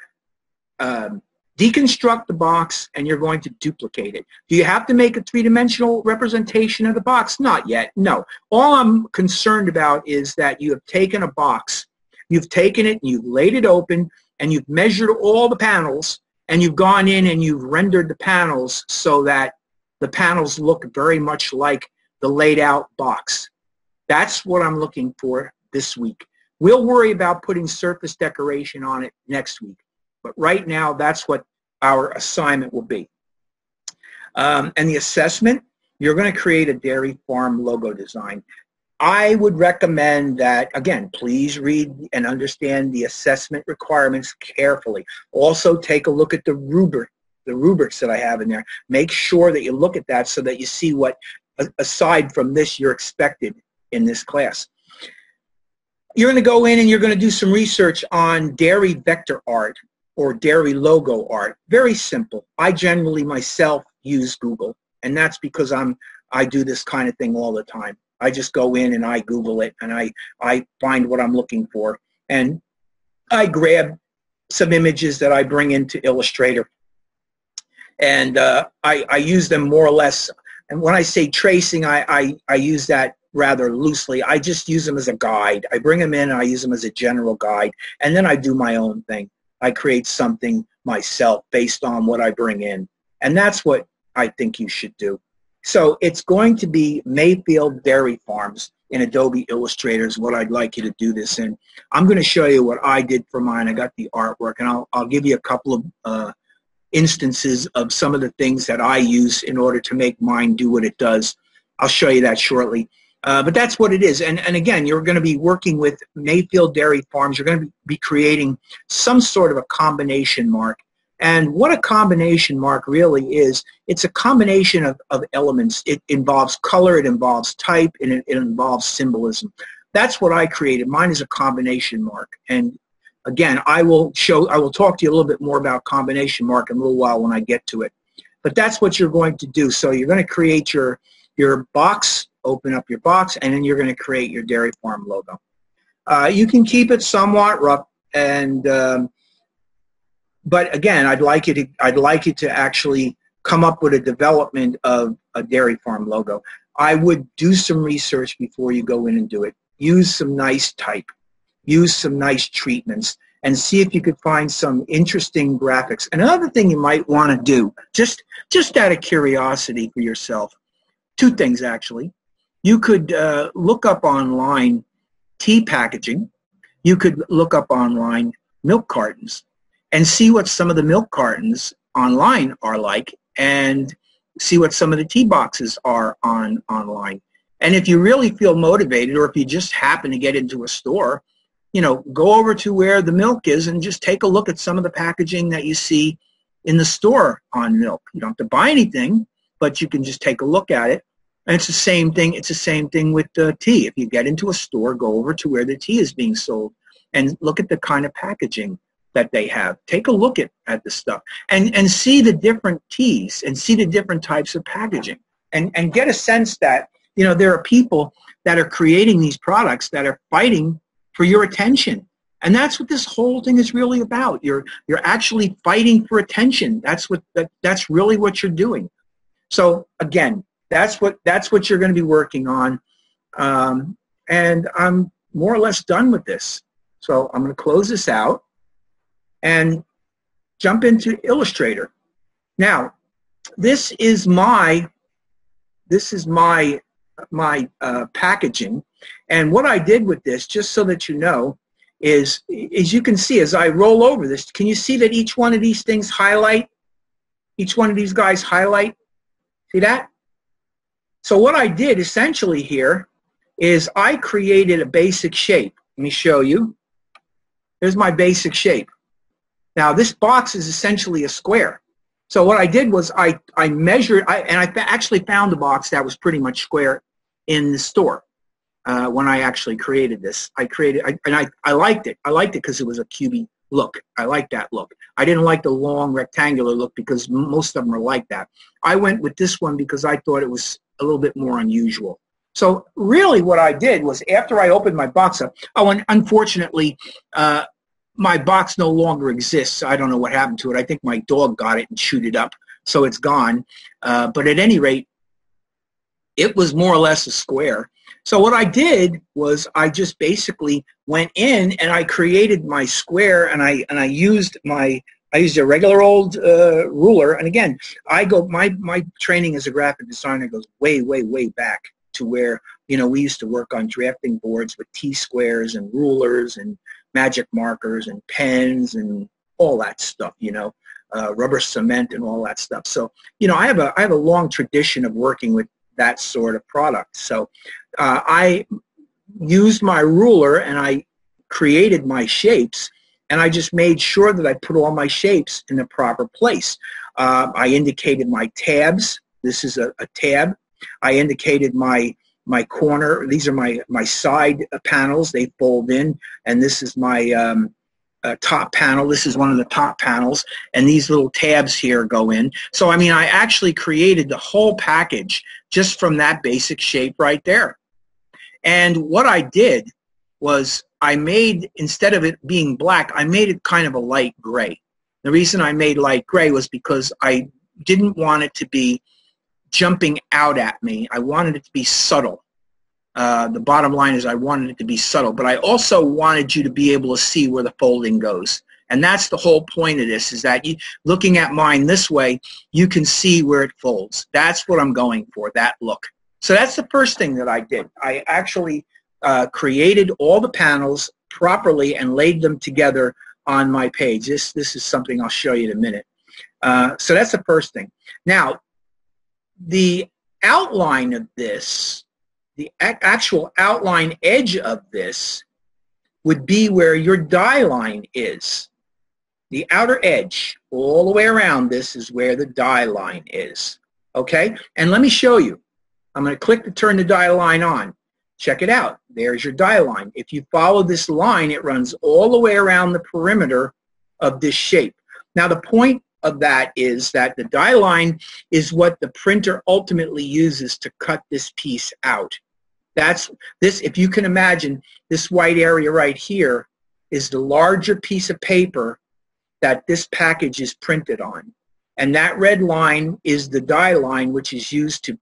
deconstruct the box and you're going to duplicate it. Do you have to make a three-dimensional representation of the box? Not yet, no. All I'm concerned about is that you have taken a box, you've taken it and you've laid it open and you've measured all the panels and you've gone in and you've rendered the panels so that the panels look very much like the laid out box. That's what I'm looking for this week. We'll worry about putting surface decoration on it next week. But right now, that's what our assignment will be. And the assessment, you're going to create a dairy farm logo design. I would recommend that, again, please read and understand the assessment requirements carefully. Also, take a look at the rubrics that I have in there. Make sure that you look at that so that you see what, aside from this, you're expected in this class. You're going to go in and you're going to do some research on dairy vector art or dairy logo art. Very simple. I generally myself use Google, and that's because I do this kind of thing all the time. I just go in and I Google it and I find what I'm looking for, and I grab some images that I bring into Illustrator, and I use them more or less. And when I say tracing, I use that rather loosely. I just use them as a guide. I bring them in and I use them as a general guide, and then I do my own thing. I create something myself based on what I bring in, and that's what I think you should do. So it's going to be Mayfield Dairy Farms in Adobe Illustrator is what I'd like you to do this in. I'm going to show you what I did for mine. I got the artwork, and I'll give you a couple of instances of some of the things that I use in order to make mine do what it does. I'll show you that shortly. But that's what it is. And again, you're going to be working with Mayfield Dairy Farms. You're going to be creating some sort of a combination mark. And what a combination mark really is, it's a combination of elements. It involves color, it involves type, and it involves symbolism. That's what I created. Mine is a combination mark. And again, I will talk to you a little bit more about combination mark in a little while when I get to it. But that's what you're going to do. So you're going to create your box, open up your box, and then you're going to create your dairy farm logo. You can keep it somewhat rough, and but again, I'd like you to actually come up with a development of a dairy farm logo. I would do some research before you go in and do it. Use some nice type, use some nice treatments, and see if you could find some interesting graphics. Another thing you might want to do, just out of curiosity for yourself, two things actually. You could look up online tea packaging. You could look up online milk cartons. and see what some of the milk cartons online are like, and see what some of the tea boxes are online. And if you really feel motivated, or if you just happen to get into a store, you know, go over to where the milk is and just take a look at some of the packaging that you see in the store on milk. You don't have to buy anything, but you can just take a look at it. And it's the same thing. It's the same thing with tea. If you get into a store, go over to where the tea is being sold and look at the kind of packaging that they have. Take a look at the stuff and see the different teas and see the different types of packaging and get a sense that, you know, there are people that are creating these products that are fighting for your attention. And that's what this whole thing is really about. You're actually fighting for attention. That's really what you're doing. So again, that's what you're going to be working on. And I'm more or less done with this. So I'm going to close this out and jump into Illustrator. Now, this is my packaging, and what I did with this, just so that you know, is you can see as I roll over this, can you see that each one of these things highlight? Each one of these guys highlight. See that? So what I did essentially here is I created a basic shape. Let me show you. Here's my basic shape. Now this box is essentially a square. So what I did was I measured, and I actually found a box that was pretty much square in the store when I actually created this. I liked it. I liked it because it was a cubey look. I liked that look. I didn't like the long rectangular look because most of them are like that. I went with this one because I thought it was a little bit more unusual. So really what I did was after I opened my box up, oh, and unfortunately, my box no longer exists. I don't know what happened to it. I think my dog got it and chewed it up, so it's gone. But at any rate, it was more or less a square. So what I did was I just basically went in and I created my square, and I used a regular old ruler. And again, my training as a graphic designer goes way, way, way back to where, you know, we used to work on drafting boards with T-squares and rulers and magic markers and pens and all that stuff, you know, rubber cement and all that stuff. So, you know, I have a long tradition of working with that sort of product. So I used my ruler and I created my shapes, and I just made sure that I put all my shapes in the proper place. I indicated my tabs. This is a tab. I indicated my corner. These are my side panels. They fold in, and this is my top panel. This is one of the top panels, and these little tabs here go in. So I mean, I actually created the whole package just from that basic shape right there. And what I did was I made, instead of it being black, I made it kind of a light gray. The reason I made light gray was because I didn't want it to be jumping out at me. I wanted it to be subtle. The bottom line is I wanted it to be subtle, but I also wanted you to be able to see where the folding goes. And that's the whole point of this, is that looking at mine this way, you can see where it folds. That's what I'm going for, that look. So that's the first thing that I did. I actually created all the panels properly and laid them together on my page. This is something I'll show you in a minute. So that's the first thing. Now, the outline of this, the actual outline edge of this would be where your die line is. The outer edge, all the way around this, is where the die line is. Okay? And let me show you. I'm going to click to turn the die line on. Check it out. There's your die line. If you follow this line, it runs all the way around the perimeter of this shape. Now, the point of that is that the die line is what the printer ultimately uses to cut this piece out. That's this, if you can imagine, this white area right here is the larger piece of paper that this package is printed on. And that red line is the die line, which is used to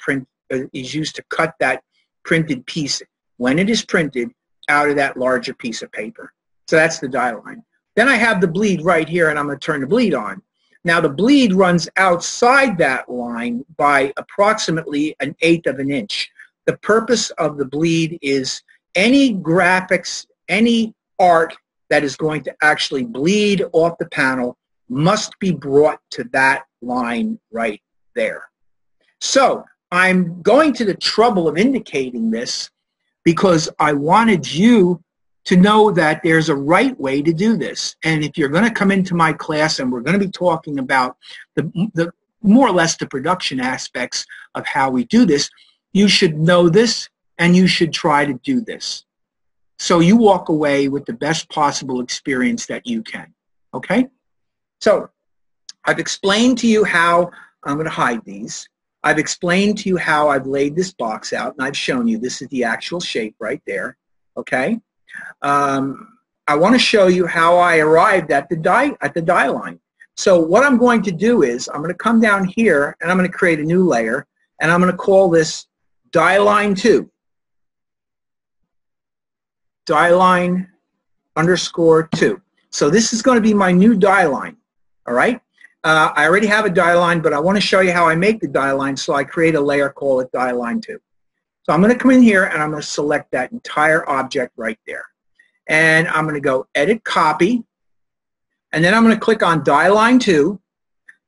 cut that printed piece, when it is printed, out of that larger piece of paper. So that's the die line. Then I have the bleed right here, and I'm going to turn the bleed on. Now the bleed runs outside that line by approximately 1/8 of an inch. The purpose of the bleed is any graphics, any art that is going to actually bleed off the panel must be brought to that line right there. So I'm going to the trouble of indicating this because I wanted you to know that there's a right way to do this. And if you're going to come into my class and we're going to be talking about the more or less the production aspects of how we do this, you should know this and you should try to do this. So you walk away with the best possible experience that you can. Okay? So I've explained to you how I'm going to hide these. I've explained to you how I've laid this box out, and I've shown you this is the actual shape right there. Okay? I want to show you how I arrived at the die line. So what I'm going to do is I'm going to come down here and I'm going to create a new layer, and I'm going to call this die line 2. Die line underscore 2. So this is going to be my new die line. All right? I already have a die line, but I want to show you how I make the die line, so I create a layer, call it die line 2. So I'm going to come in here and I'm going to select that entire object right there. And I'm going to go edit copy, and then I'm going to click on die line 2,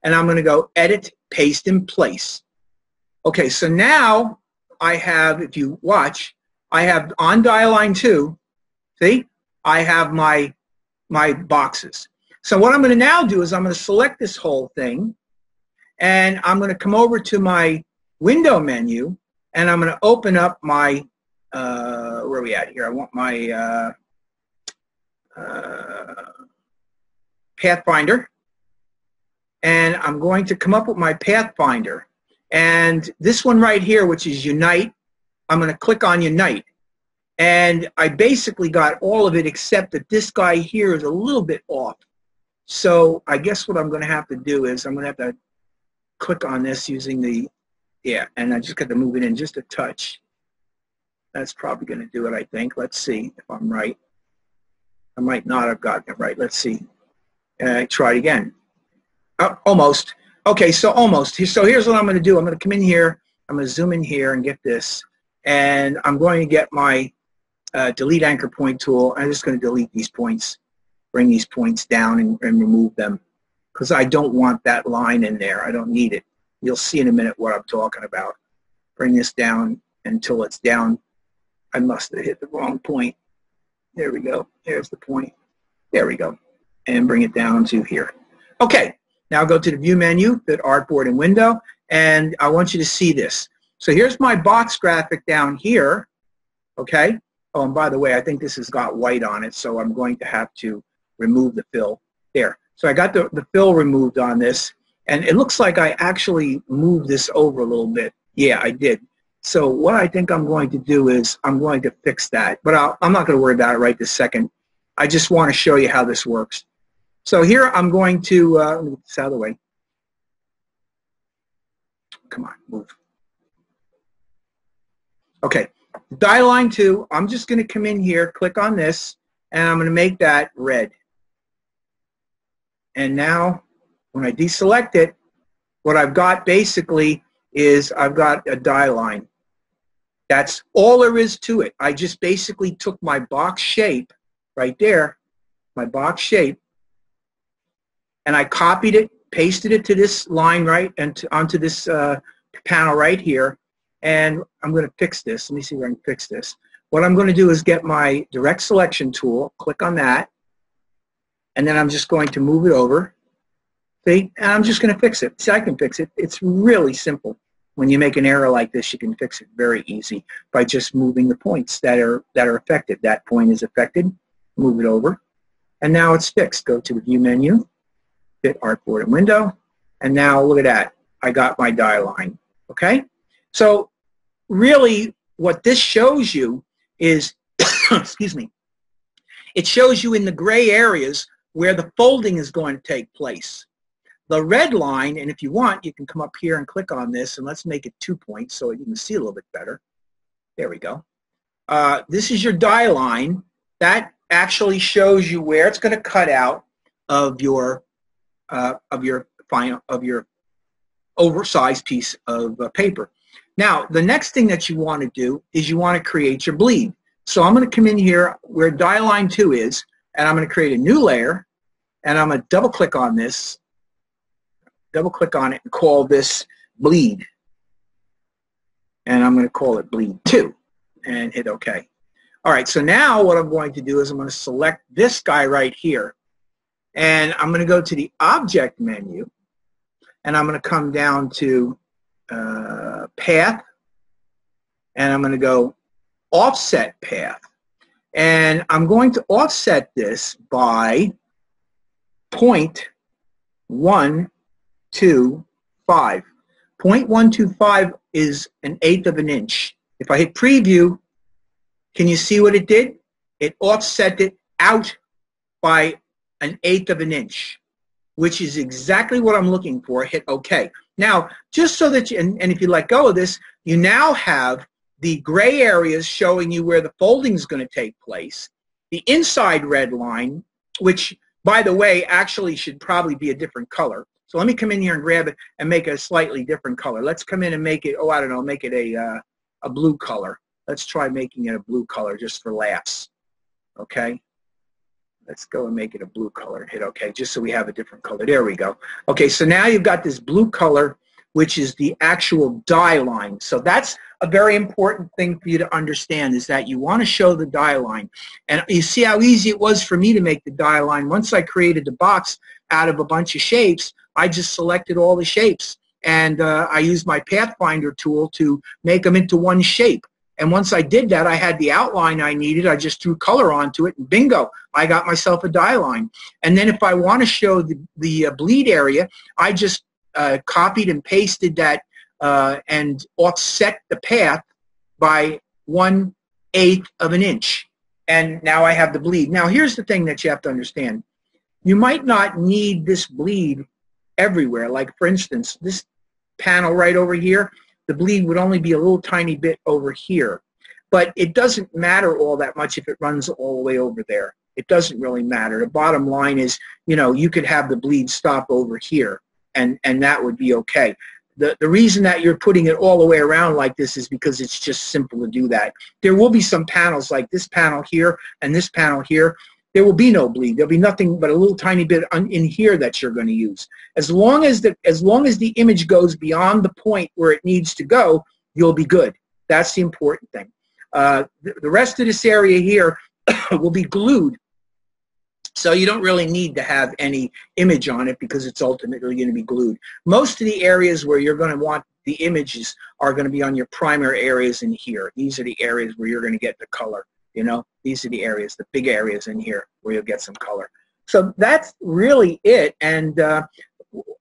and I'm going to go edit paste in place. Okay, so now I have, if you watch, I have on die line 2, see, I have my boxes. So what I'm going to now do is I'm going to select this whole thing, and I'm going to come over to my window menu, and I'm going to open up my, where are we at here? I want my Pathfinder, and I'm going to come up with my Pathfinder. And this one right here, which is Unite, I'm going to click on Unite. And I basically got all of it except that this guy here is a little bit off. So I guess what I'm going to have to do is I'm going to have to click on this using the, yeah, and I just got to move it in just a touch. That's probably going to do it, I think. Let's see if I'm right. I might not have gotten it right. Let's see. Try it again. Almost. Okay, so almost. So here's what I'm going to do. I'm going to come in here. I'm going to zoom in here and get this. And I'm going to get my delete anchor point tool. I'm just going to delete these points, bring these points down and remove them, because I don't want that line in there. I don't need it. You'll see in a minute what I'm talking about. Bring this down until it's down. I must have hit the wrong point. There we go. There's the point. There we go. And bring it down to here. Okay. Now go to the View menu, fit Artboard and Window, and I want you to see this. So here's my box graphic down here. Okay. Oh, and by the way, I think this has got white on it, so I'm going to have to remove the fill there. So I got the fill removed on this, and it looks like I actually moved this over a little bit. Yeah, I did. So what I think I'm going to do is I'm going to fix that, but I'm not going to worry about it right this second. I just want to show you how this works. So here I'm going to, let me get this out of the way. Come on, move. Okay, die line 2, I'm just going to come in here, click on this, and I'm going to make that red. And now when I deselect it, what I've got basically is I've got a die line. That's all there is to it. I just basically took my box shape right there, my box shape, and I copied it, pasted it to this line right, and onto this panel right here. And I'm going to fix this. Let me see where I can fix this. What I'm going to do is get my direct selection tool, click on that, and then I'm just going to move it over. See? And I'm just going to fix it. See, I can fix it. It's really simple. When you make an error like this, you can fix it very easy by just moving the points that are affected. That point is affected. Move it over. And now it's fixed. Go to the View menu, fit Artboard and Window, and now look at that. I got my die line. Okay? So really what this shows you is, excuse me, it shows you in the gray areas where the folding is going to take place. The red line, and if you want, you can come up here and click on this, and let's make it 2 points so you can see a little bit better. There we go. This is your die line. That actually shows you where it's going to cut out of your oversized piece of paper. Now, the next thing that you want to do is you want to create your bleed. So I'm going to come in here where die line 2 is, and I'm going to create a new layer, and I'm going to double click on this, double click on it and call this bleed. And I'm going to call it bleed 2 and hit OK. All right, so now what I'm going to do is I'm going to select this guy right here, and I'm going to go to the object menu, and I'm going to come down to path, and I'm going to go offset path, and I'm going to offset this by 0.125. 0.125 is 1/8 of an inch. If I hit preview, can you see what it did? It offset it out by 1/8 of an inch, which is exactly what I'm looking for. Hit OK. Now, just so that you, and if you let go of this, you now have the gray areas showing you where the folding is going to take place. The inside red line, which, by the way, actually should probably be a different color. So let me come in here and grab it and make it a slightly different color. Let's come in and make it, oh, I don't know, make it a blue color. Let's try making it a blue color just for laughs. Okay? Let's go and make it a blue color and hit OK, just so we have a different color. There we go. Okay, so now you've got this blue color, which is the actual die line. So that's a very important thing for you to understand, is that you want to show the die line. And you see how easy it was for me to make the die line. Once I created the box out of a bunch of shapes, I just selected all the shapes. And I used my Pathfinder tool to make them into one shape. And once I did that, I had the outline I needed. I just threw color onto it, and bingo, I got myself a die line. And then if I want to show the bleed area, I just copied and pasted that and offset the path by 1/8 of an inch. And now I have the bleed. Now, here's the thing that you have to understand. You might not need this bleed everywhere. Like, for instance, this panel right over here, the bleed would only be a little tiny bit over here. But it doesn't matter all that much if it runs all the way over there. It doesn't really matter. The bottom line is, you know, you could have the bleed stop over here, and that would be okay. The reason that you're putting it all the way around like this is because it's just simple to do that. There will be some panels like this panel here and this panel here. There will be no bleed. There'll be nothing but a little tiny bit in here that you're going to use. As long as the image goes beyond the point where it needs to go, you'll be good. That's the important thing. The rest of this area here will be glued, so you don't really need to have any image on it because it's ultimately going to be glued. Most of the areas where you're going to want the images are going to be on your primary areas in here. These are the areas where you're going to get the color. You know, these are the areas, the big areas in here where you'll get some color. So that's really it. And a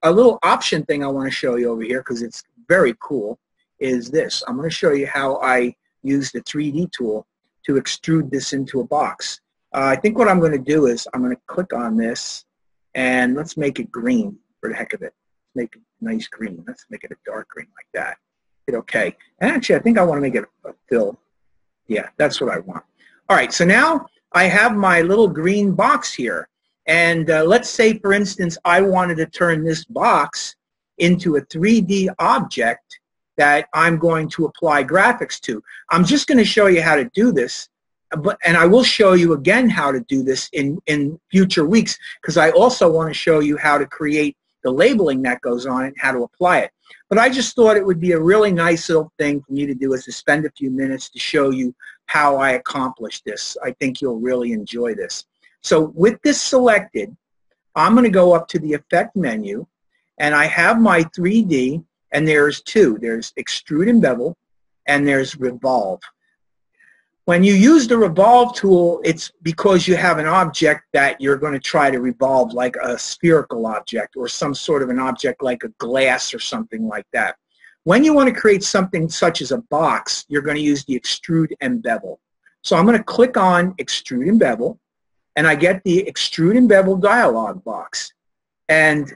little option thing I want to show you over here, because it's very cool, is this. I'm going to show you how I use the 3D tool to extrude this into a box. I think what I'm going to do is I'm going to click on this, and let's make it green for the heck of it. Make it nice green. Let's make it a dark green like that. Hit OK. And actually, I think I want to make it a fill. Yeah, that's what I want. All right, so now I have my little green box here. And let's say, for instance, I wanted to turn this box into a 3D object that I'm going to apply graphics to. I'm just going to show you how to do this, and I will show you again how to do this in future weeks, because I also want to show you how to create the labeling that goes on it and how to apply it. But I just thought it would be a really nice little thing for me to do, is to spend a few minutes to show you how I accomplished this. I think you'll really enjoy this. So with this selected, I'm going to go up to the Effect menu, and I have my 3D, and there's two. There's Extrude and Bevel, and there's Revolve. When you use the Revolve tool, it's because you have an object that you're going to try to revolve, like a spherical object or some sort of an object like a glass or something like that. When you want to create something such as a box, you're going to use the Extrude and Bevel. So I'm going to click on Extrude and Bevel, and I get the Extrude and Bevel dialog box. And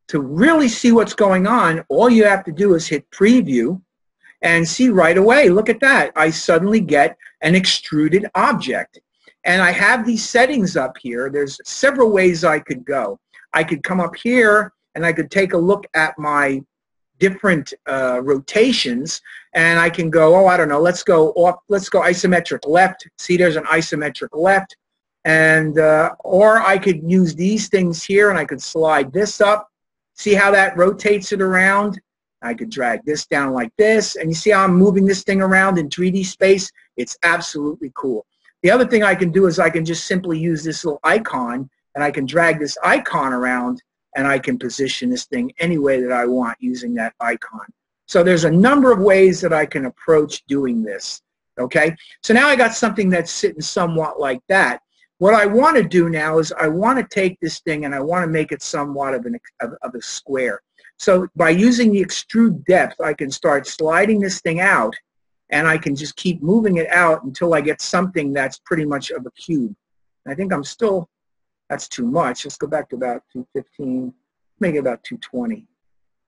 to really see what's going on, all you have to do is hit Preview and see right away. Look at that. I suddenly get an extruded object. And I have these settings up here. There's several ways I could go. I could come up here and I could take a look at my different rotations, and I can go, oh, I don't know, let's go isometric left. See, there's an isometric left. And or I could use these things here, and I could slide this up. See how that rotates it around? I could drag this down like this, and you see how I'm moving this thing around in 3D space? It's absolutely cool. The other thing I can do is I can just simply use this little icon, and I can drag this icon around, and I can position this thing any way that I want using that icon. So there's a number of ways that I can approach doing this, okay? So now I got something that's sitting somewhat like that. What I want to do now is I want to take this thing and I want to make it somewhat of a square. So by using the extrude depth, I can start sliding this thing out, and I can just keep moving it out until I get something that's pretty much of a cube. I think I'm still, that's too much. Let's go back to about 215, make it about 220.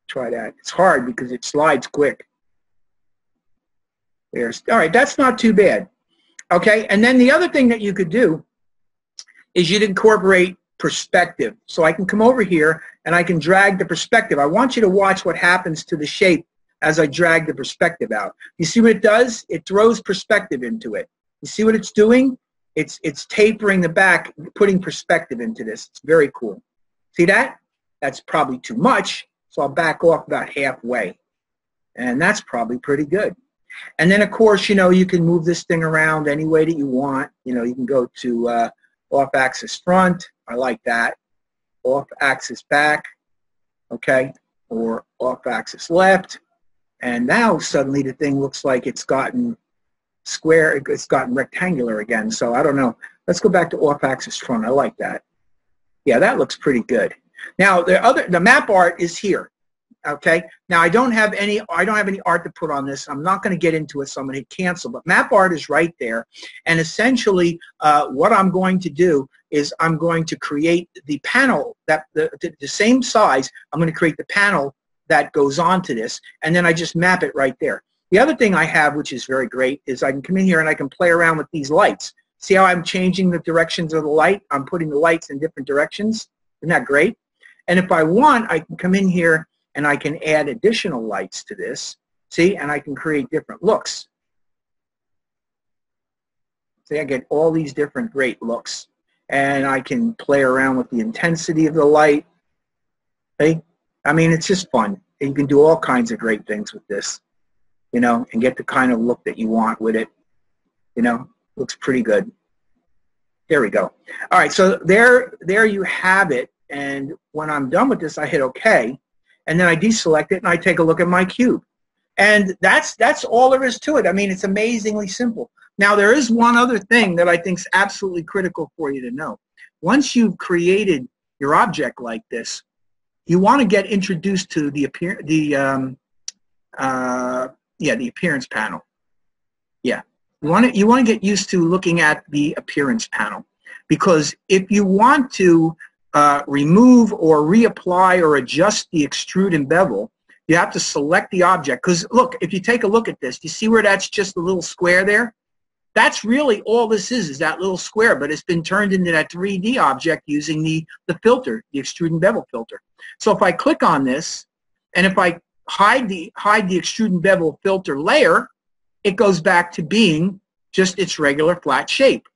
Try that. It's hard because it slides quick. There's, all right, that's not too bad. Okay, and then the other thing that you could do is you'd incorporate perspective. So I can come over here and I can drag the perspective. I want you to watch what happens to the shape as I drag the perspective out. You see what it does? It throws perspective into it. You see what it's doing? It's tapering the back, putting perspective into this. It's very cool. See that? That's probably too much, so I'll back off about halfway. And that's probably pretty good. And then, of course, you know, you can move this thing around any way that you want. You know, you can go to off-axis front. I like that. Off-axis back, okay, or off-axis left. And now suddenly the thing looks like it's gotten square, it's gotten rectangular again. So I don't know. Let's go back to off-axis front. I like that. Yeah, that looks pretty good. Now the map art is here. Okay. Now I don't have any art to put on this. I'm not going to get into it, so I'm going to hit cancel. But map art is right there, and essentially, what I'm going to do is I'm going to create the panel that the same size. I'm going to create the panel that goes onto this, and then I just map it right there. The other thing I have, which is very great, is I can come in here and I can play around with these lights. See how I'm changing the directions of the light? I'm putting the lights in different directions. Isn't that great? And if I want, I can come in here and I can add additional lights to this, see, and I can create different looks. See, I get all these different great looks, and I can play around with the intensity of the light. See? I mean, it's just fun. You can do all kinds of great things with this, you know, and get the kind of look that you want with it. You know, looks pretty good. There we go. All right, so there you have it, and when I'm done with this, I hit OK. And then I deselect it and I take a look at my cube. And that's all there is to it. I mean, it's amazingly simple. Now, there is one other thing that I think is absolutely critical for you to know. Once you've created your object like this, you want to get introduced to the appearance panel. Yeah, you want to get used to looking at the appearance panel, because if you want to remove or reapply or adjust the extrude and bevel, you have to select the object. Because look, if you take a look at this, you see where that's just a little square there? That's really all this is that little square, but it's been turned into that 3D object using the filter, the extrude and bevel filter. So if I click on this, and if I hide the extrude and bevel filter layer, it goes back to being just its regular flat shape.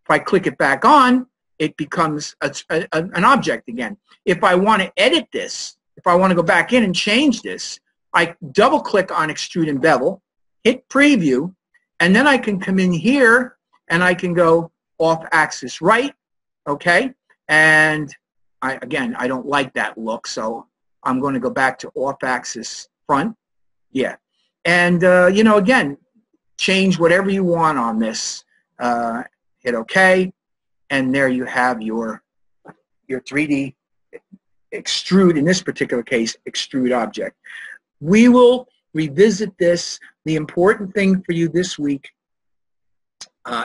If I click it back on, it becomes an object again. If I want to edit this, if I want to go back in and change this, I double click on extrude and bevel, hit preview, and then I can come in here and I can go off axis right, okay? And again, I don't like that look, so I'm going to go back to off axis front. Yeah. And, you know, again, change whatever you want on this. Hit OK. And there you have your 3D extrude, in this particular case, extrude object. We will revisit this. The important thing for you this week,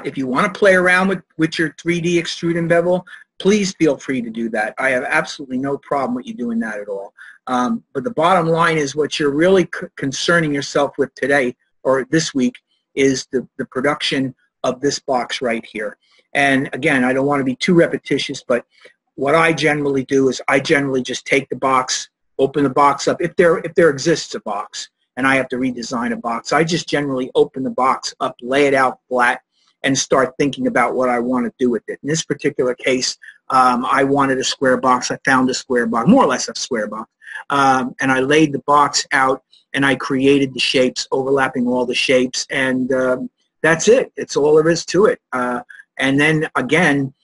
if you want to play around with your 3D extrude and bevel, please feel free to do that. I have absolutely no problem with you doing that at all. But the bottom line is what you're really concerning yourself with today or this week is the production of this box right here. And again, I don't want to be too repetitious, but what I generally do is I generally just take the box, open the box up. If there exists a box and I have to redesign a box, I just generally open the box up, lay it out flat, and start thinking about what I want to do with it. In this particular case, I wanted a square box. I found a square box, more or less a square box, and I laid the box out and I created the shapes, overlapping all the shapes, and that's it. It's all there is to it. And then again,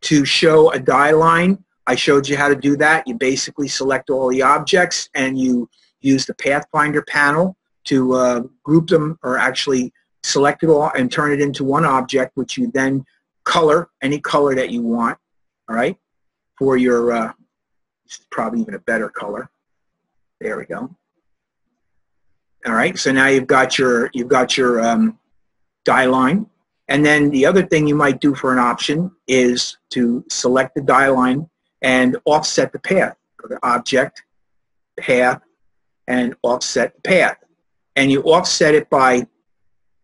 to show a die line, I showed you how to do that. You basically select all the objects and you use the Pathfinder panel to group them, or actually select it all and turn it into one object, which you then color any color that you want, all right, for your, probably even a better color. There we go. All right, so now you've got your die line. And then the other thing you might do for an option is to select the die line and offset the path. Go to Object, Path, and offset the path. And you offset it by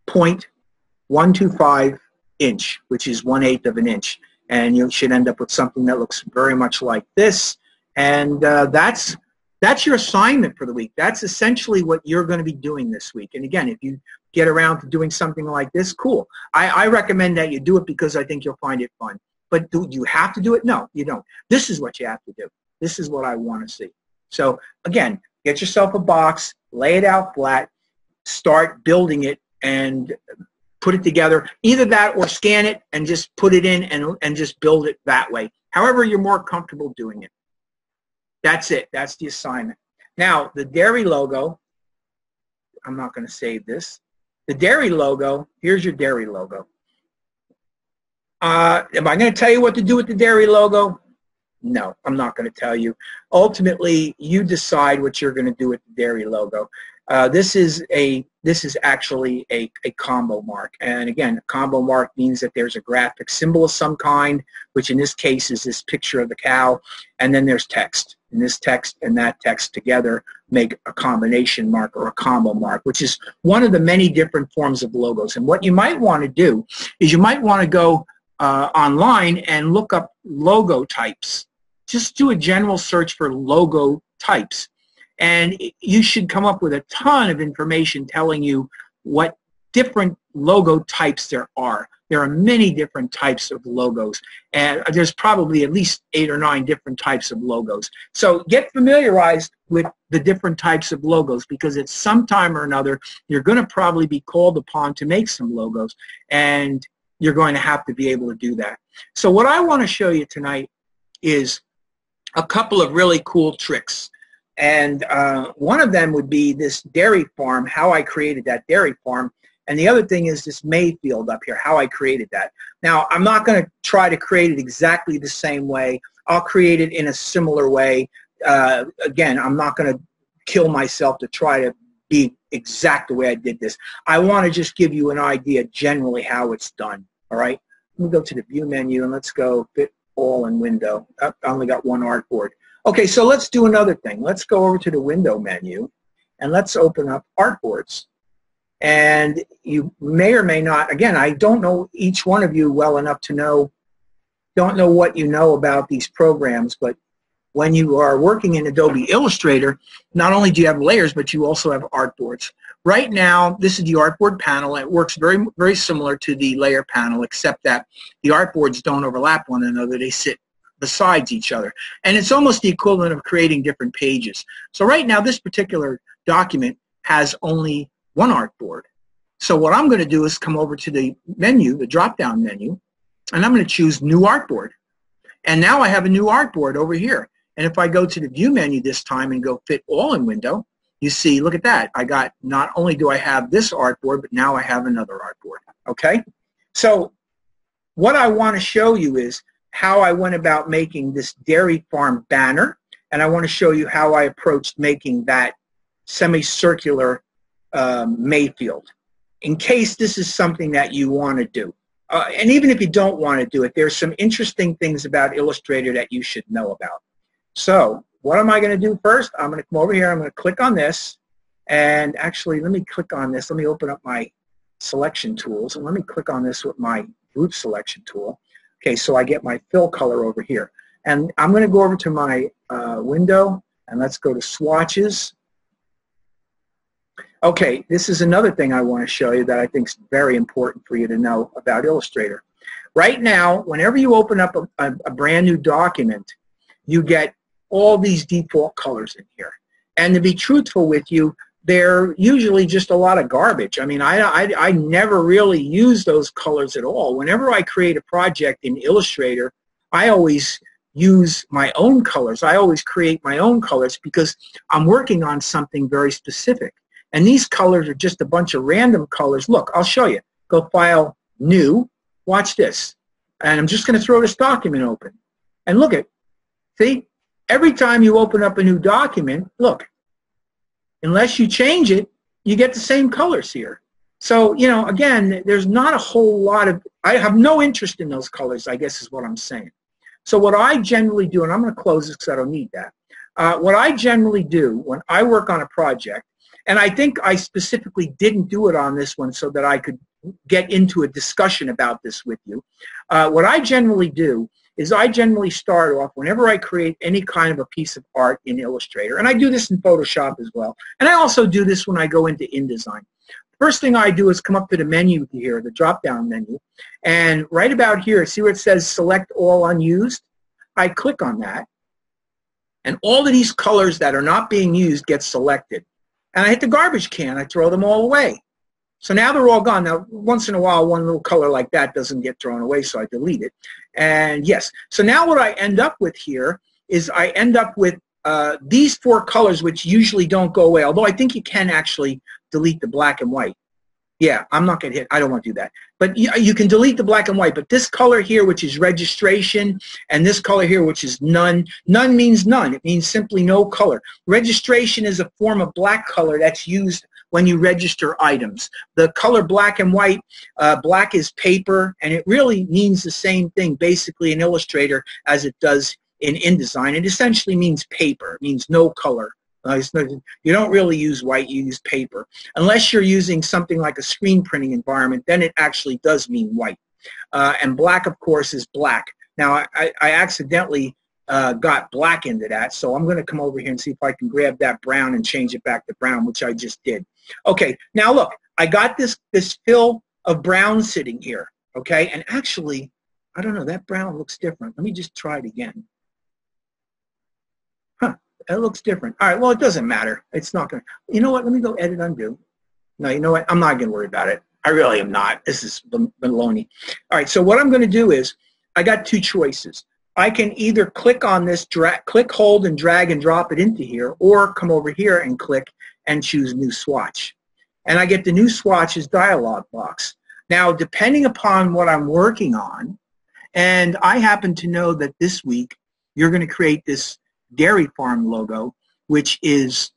0.125 inch, which is 1/8 of an inch. And you should end up with something that looks very much like this. And that's your assignment for the week. That's essentially what you're going to be doing this week. And again, if you get around to doing something like this, cool. I recommend that you do it because I think you'll find it fun. But do you have to do it? No, you don't. This is what you have to do. This is what I want to see. So again, get yourself a box, lay it out flat, start building it, and put it together. Either that or scan it and just put it in and just build it that way. However you're more comfortable doing it. That's it. That's the assignment. Now, the dairy logo, I'm not going to save this. The dairy logo, here's your dairy logo. Am I going to tell you what to do with the dairy logo? No, I'm not going to tell you. Ultimately, you decide what you're going to do with the dairy logo. This is actually a combo mark. And again, a combo mark means that there's a graphic symbol of some kind, which in this case is this picture of the cow, and then there's text. And this text and that text together make a combination mark or a combo mark, which is one of the many different forms of logos. And what you might want to do is you might want to go online and look up logo types. Just do a general search for logo types. And you should come up with a ton of information telling you what different logo types there are. There are many different types of logos, and there's probably at least 8 or 9 different types of logos. So get familiarized with the different types of logos, because at some time or another, you're going to probably be called upon to make some logos, and you're going to have to be able to do that. So what I want to show you tonight is a couple of really cool tricks. And one of them would be this dairy farm, how I created that dairy farm. And the other thing is this Mayfield up here, how I created that. Now, I'm not going to try to create it exactly the same way. I'll create it in a similar way. Again, I'm not going to kill myself to try to be exact the way I did this. I want to just give you an idea generally how it's done. All right? Let me go to the View menu, and let's go Fit All in Window. I only got one artboard. Okay, so let's do another thing. Let's go over to the Window menu, and let's open up Artboards. And you may or may not, again, I don't know each one of you well enough to know, don't know what you know about these programs, but when you are working in Adobe Illustrator, not only do you have layers, but you also have artboards. Right now, this is the artboard panel. It works very, very similar to the layer panel, except that the artboards don't overlap one another. They sit besides each other. And it's almost the equivalent of creating different pages. So right now, this particular document has only one artboard. So what I'm going to do is come over to the menu, the drop-down menu, and I'm going to choose New Artboard. And now I have a new artboard over here. And if I go to the View menu this time and go Fit All in Window, you see, look at that. I got, not only do I have this artboard, but now I have another artboard. Okay? So what I want to show you is how I went about making this dairy farm banner, and I want to show you how I approached making that semicircular Mayfield, in case this is something that you want to do. And even if you don't want to do it, there's some interesting things about Illustrator that you should know about. So what am I going to do first? I'm going to come over here. I'm going to click on this. And actually, let me click on this. Let me open up my selection tools. And let me click on this with my group selection tool. Okay, so I get my fill color over here. And I'm going to go over to my window, and let's go to swatches. Okay, this is another thing I want to show you that I think is very important for you to know about Illustrator. Right now, whenever you open up a brand new document, you get all these default colors in here. And to be truthful with you, they're usually just a lot of garbage. I mean, I never really use those colors at all. Whenever I create a project in Illustrator, I always use my own colors. I always create my own colors because I'm working on something very specific. And these colors are just a bunch of random colors. Look, I'll show you. Go File, New. Watch this. And I'm just going to throw this document open. And look at, see, every time you open up a new document, look, unless you change it, you get the same colors here. So, you know, again, there's not a whole lot of, I have no interest in those colors, I guess is what I'm saying. So what I generally do, and I'm going to close this because I don't need that. What I generally do when I work on a project, and I think I specifically didn't do it on this one so that I could get into a discussion about this with you. What I generally do is I generally start off whenever I create any kind of a piece of art in Illustrator, and I do this in Photoshop as well, and I also do this when I go into InDesign. First thing I do is come up to the menu here, the drop-down menu, and right about here, see where it says Select All Unused? I click on that, and all of these colors that are not being used get selected. And I hit the garbage can, I throw them all away. So now they're all gone. Now, once in a while, one little color like that doesn't get thrown away, so I delete it. And yes, so now what I end up with here is I end up with these four colors, which usually don't go away, although I think you can actually delete the black and white. Yeah, I'm not going to hit, I don't want to do that. But you can delete the black and white, but this color here, which is registration, and this color here, which is none, none means none. It means simply no color. Registration is a form of black color that's used when you register items. The color black and white, black is paper, and it really means the same thing basically in Illustrator as it does in InDesign. It essentially means paper. It means no color. You don't really use white, you use paper. Unless you're using something like a screen printing environment, then it actually does mean white. And black, of course, is black. Now, I accidentally got black into that, so I'm going to come over here and see if I can grab that brown and change it back to brown, which I just did. Okay, now look, I got this fill of brown sitting here, okay? And actually, I don't know, that brown looks different. Let me just try it again. It looks different. All right, well, it doesn't matter. It's not going to, you know what, let me go edit undo. No, you know what, I'm not going to worry about it. I really am not. This is baloney. All right, so what I'm going to do is, I got two choices. I can either click on this, click, hold, and drag and drop it into here, or come over here and click and choose New Swatch. And I get the New Swatches dialog box. Now, depending upon what I'm working on, and I happen to know that this week you're going to create this dairy farm logo, which is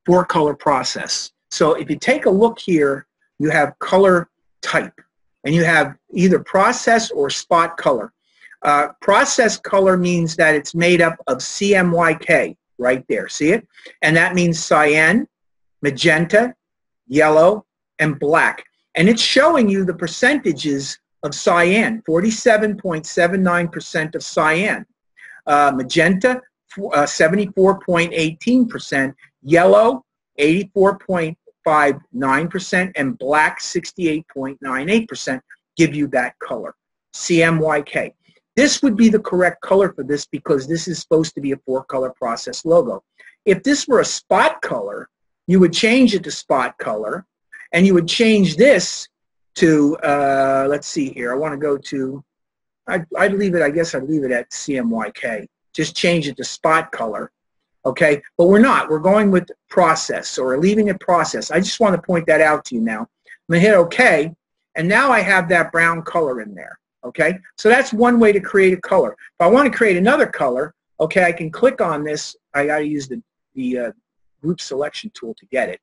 4-color process. So if you take a look here, you have color type, and you have either process or spot color. Process color means that it's made up of CMYK right there. See it? And that means cyan, magenta, yellow, and black. And it's showing you the percentages of cyan, 47.79% of cyan. Magenta, 74.18%, yellow, 84.59%, and black, 68.98% give you that color, CMYK. This would be the correct color for this because this is supposed to be a 4-color process logo. If this were a spot color, you would change it to spot color, and you would change this to, let's see here, I want to go to, I'd leave it, I guess I'd leave it at CMYK. Just change it to spot color, okay? But we're not. We're going with process, so we're leaving it process. I just want to point that out to you now. I'm going to hit OK, and now I have that brown color in there, okay? So that's one way to create a color. If I want to create another color, okay, I can click on this. I got to use the group selection tool to get it.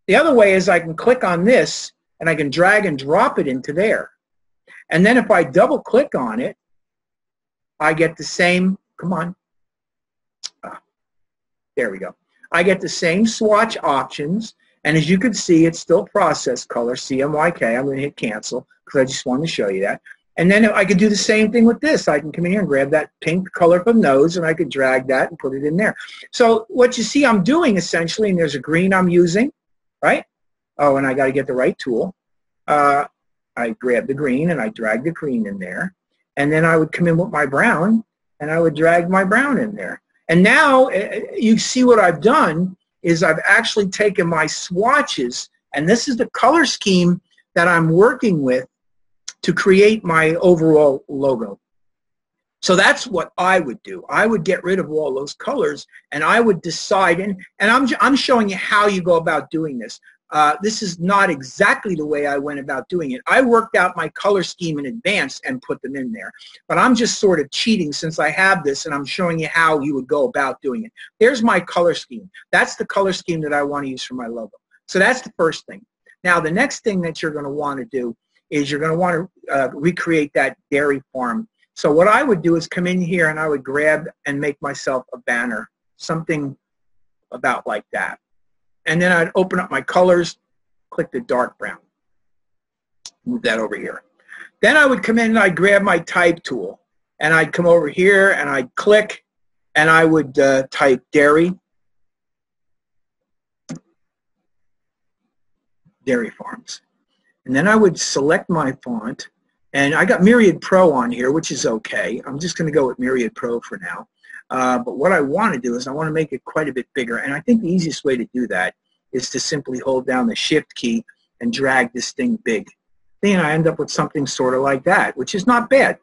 The other way is I can click on this, and I can drag and drop it into there. And then if I double-click on it, I get the same. Come on. There we go. I get the same swatch options, and as you can see, it's still process color, CMYK. I'm going to hit cancel because I just wanted to show you that. And then I could do the same thing with this. I can come in here and grab that pink color from nose, and I could drag that and put it in there. So what you see I'm doing essentially, and there's a green I'm using, right? Oh, and I got to get the right tool. I grab the green and I drag the green in there. And then I would come in with my brown and I would drag my brown in there. And now you see what I've done is I've actually taken my swatches, and this is the color scheme that I'm working with to create my overall logo. So that's what I would do. I would get rid of all those colors, and I would decide, and I'm showing you how you go about doing this. This is not exactly the way I went about doing it. I worked out my color scheme in advance and put them in there. But I'm just sort of cheating since I have this, and I'm showing you how you would go about doing it. There's my color scheme. That's the color scheme that I want to use for my logo. So that's the first thing. Now, the next thing that you're going to want to do is you're going to want to recreate that dairy farm. So what I would do is come in here and I would grab and make myself a banner, something about like that. And then I'd open up my colors, click the dark brown, move that over here. Then I would come in and I'd grab my type tool and I'd come over here and I'd click and I would type dairy farms. And then I would select my font, and I got Myriad Pro on here, which is okay. I'm just going to go with Myriad Pro for now. But what I want to do is I want to make it quite a bit bigger, and I think the easiest way to do that is to simply hold down the Shift key and drag this thing big. Then I end up with something sort of like that, which is not bad.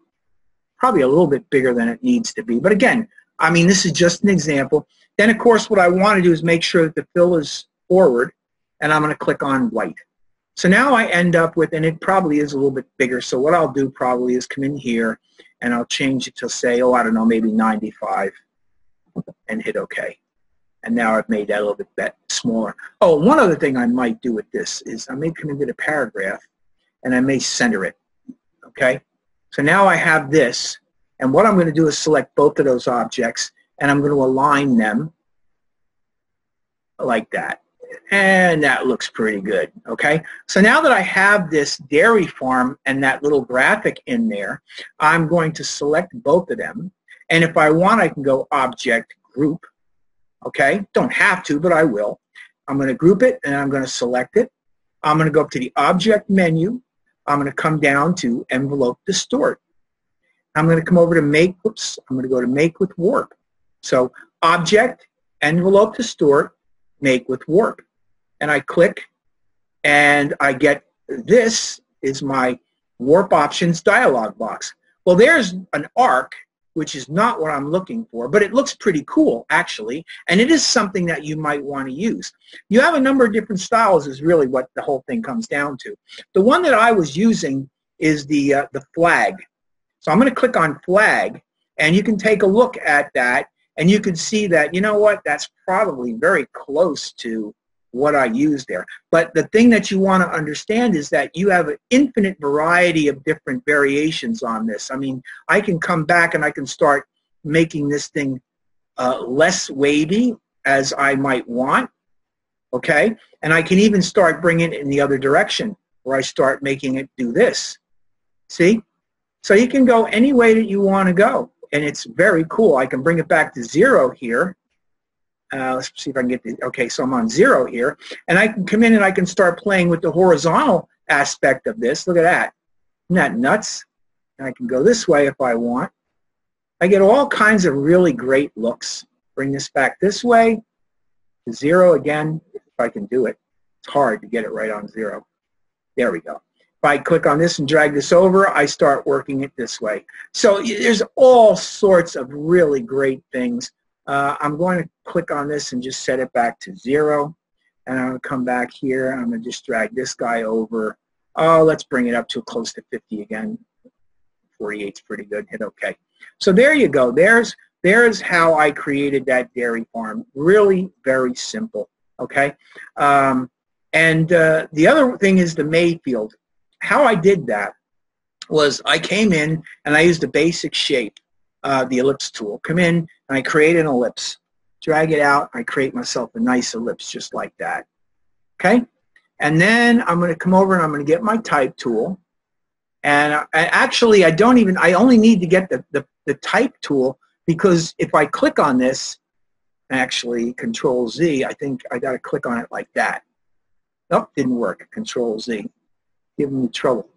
Probably a little bit bigger than it needs to be. But again, I mean, this is just an example. Then, of course, what I want to do is make sure that the fill is forward, and I'm going to click on white. So now I end up with, and it probably is a little bit bigger, so what I'll do probably is come in here and I'll change it to say, oh, I don't know, maybe 95 and hit OK. And now I've made that a little bit smaller. Oh, one other thing I might do with this is I may come into the paragraph and I may center it, okay? So now I have this, and what I'm going to do is select both of those objects and I'm going to align them like that. And that looks pretty good, okay? So now that I have this dairy farm and that little graphic in there, I'm going to select both of them. And if I want, I can go Object, Group, okay? Don't have to, but I will. I'm going to group it, and I'm going to select it. I'm going to go up to the Object menu. I'm going to come down to Envelope Distort. I'm going to come over to Make, whoops, I'm going to go to Make with Warp. So Object, Envelope Distort, Make with Warp. And I click, and I get, this is my Warp Options dialog box. Well, there's an arc, which is not what I'm looking for, but it looks pretty cool, actually, and it is something that you might want to use. You have a number of different styles is really what the whole thing comes down to. The one that I was using is the flag. So I'm going to click on flag, and you can take a look at that, and you can see that, you know what, that's probably very close to what I use there. But the thing that you want to understand is that you have an infinite variety of different variations on this. I mean, I can come back and I can start making this thing less wavy as I might want, okay? And I can even start bringing it in the other direction where I start making it do this. See? So you can go any way that you want to go, and it's very cool. I can bring it back to 0 here. Let's see if I can get the, okay, so I'm on 0 here, and I can come in and I can start playing with the horizontal aspect of this. Look at that. Isn't that nuts? And I can go this way if I want. I get all kinds of really great looks. Bring this back this way to 0 again, if I can do it. It's hard to get it right on 0. There we go. If I click on this and drag this over, I start working it this way. So there's all sorts of really great things. I'm going to click on this and just set it back to 0. And I'm going to come back here. I'm going to just drag this guy over. Oh, let's bring it up to close to 50 again. 48 is pretty good. Hit OK. So there you go. There's how I created that dairy farm. Really very simple. Okay. The other thing is the Mayfield. How I did that was I came in and I used a basic shape, the ellipse tool. Come in and I create an ellipse. Drag it out. I create myself a nice ellipse just like that. Okay? And then I'm going to come over and I'm going to get my type tool. And I only need to get the type tool because if I click on this, actually Control Z, I think I got to click on it like that. Nope, didn't work. Control Z. Giving me trouble.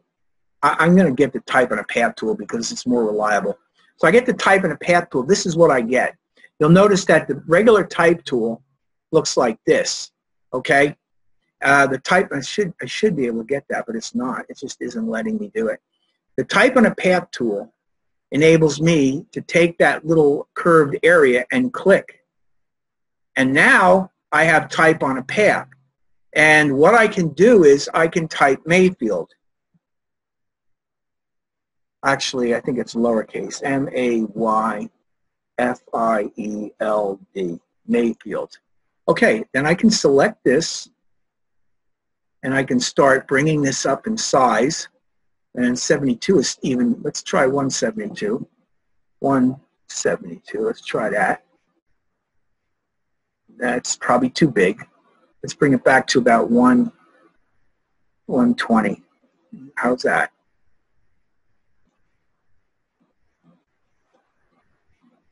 I'm going to get the type on a path tool because it's more reliable. So I get the type on a path tool. This is what I get. You'll notice that the regular type tool looks like this. Okay? The type, I should be able to get that, but it's not. It just isn't letting me do it. The type on a path tool enables me to take that little curved area and click. And now I have type on a path. And what I can do is I can type Mayfield. Actually, I think it's lowercase, M-A-Y-F-I-E-L-D, Mayfield. Okay, then I can select this, and I can start bringing this up in size. And 72 is even, let's try 172. 172, let's try that. That's probably too big. Let's bring it back to about 120. How's that?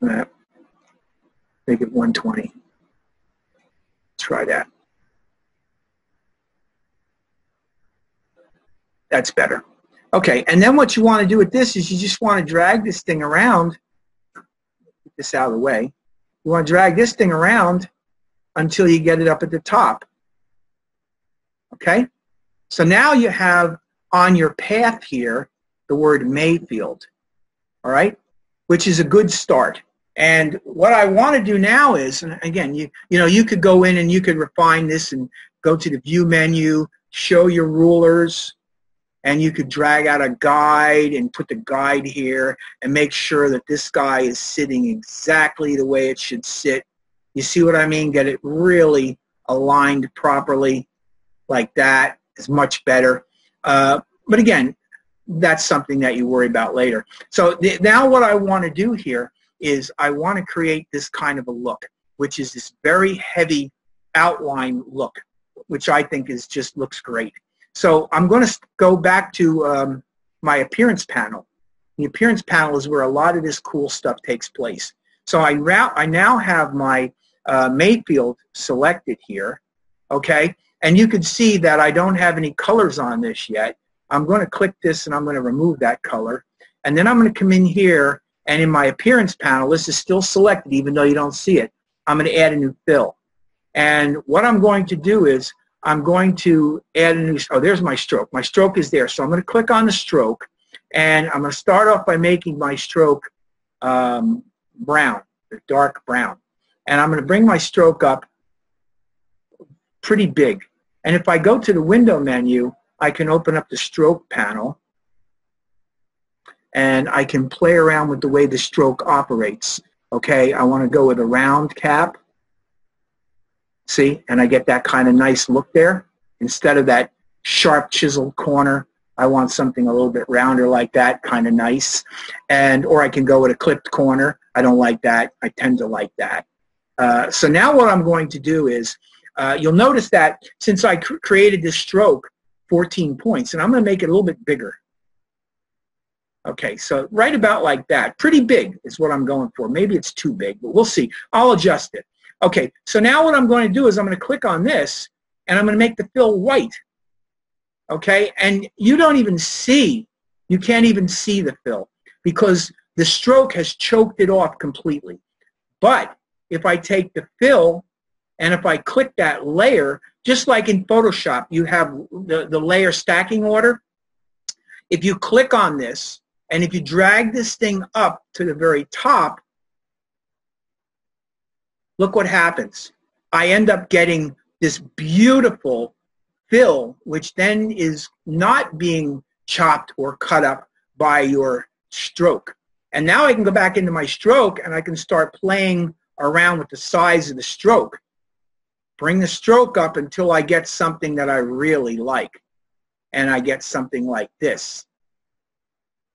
Make it 120. Try that. That's better. Okay, and then what you want to do with this is you just want to drag this thing around. Get this out of the way. You want to drag this thing around until you get it up at the top. Okay? So now you have on your path here the word Mayfield. All right? Which is a good start. And what I want to do now is, and again, you could go in and you could refine this and go to the view menu, show your rulers, and you could drag out a guide and put the guide here and make sure that this guy is sitting exactly the way it should sit. You see what I mean? Get it really aligned properly like that is much better. But again, that's something that you worry about later. So now what I want to do here is I want to create this kind of a look, which is this very heavy outline look, which I think is just looks great. So I'm going to go back to my appearance panel. The appearance panel is where a lot of this cool stuff takes place. So I now have my Mayfield selected here, okay? And you can see that I don't have any colors on this yet. I'm going to click this and I'm going to remove that color. And then I'm going to come in here, and in my appearance panel, this is still selected even though you don't see it. I'm going to add a new fill. And what I'm going to do is I'm going to add a new, oh, there's my stroke. My stroke is there. So I'm going to click on the stroke, and I'm going to start off by making my stroke brown, dark brown. And I'm going to bring my stroke up pretty big. And if I go to the window menu, I can open up the stroke panel, and I can play around with the way the stroke operates. Okay, I want to go with a round cap. See, and I get that kind of nice look there. Instead of that sharp chiseled corner, I want something a little bit rounder like that, kind of nice. Or I can go with a clipped corner. I don't like that. I tend to like that. So now what I'm going to do is, you'll notice that since I created this stroke, 14 points, and I'm going to make it a little bit bigger. Okay, so right about like that. Pretty big is what I'm going for. Maybe it's too big, but we'll see. I'll adjust it. Okay, so now what I'm going to do is I'm going to click on this, and I'm going to make the fill white. Okay, and you don't even see, you can't even see the fill because the stroke has choked it off completely. But if I take the fill and if I click that layer, just like in Photoshop, you have the layer stacking order. If you click on this, and if you drag this thing up to the very top, look what happens. I end up getting this beautiful fill, which then is not being chopped or cut up by your stroke. And now I can go back into my stroke, and I can start playing around with the size of the stroke. Bring the stroke up until I get something that I really like. And I get something like this.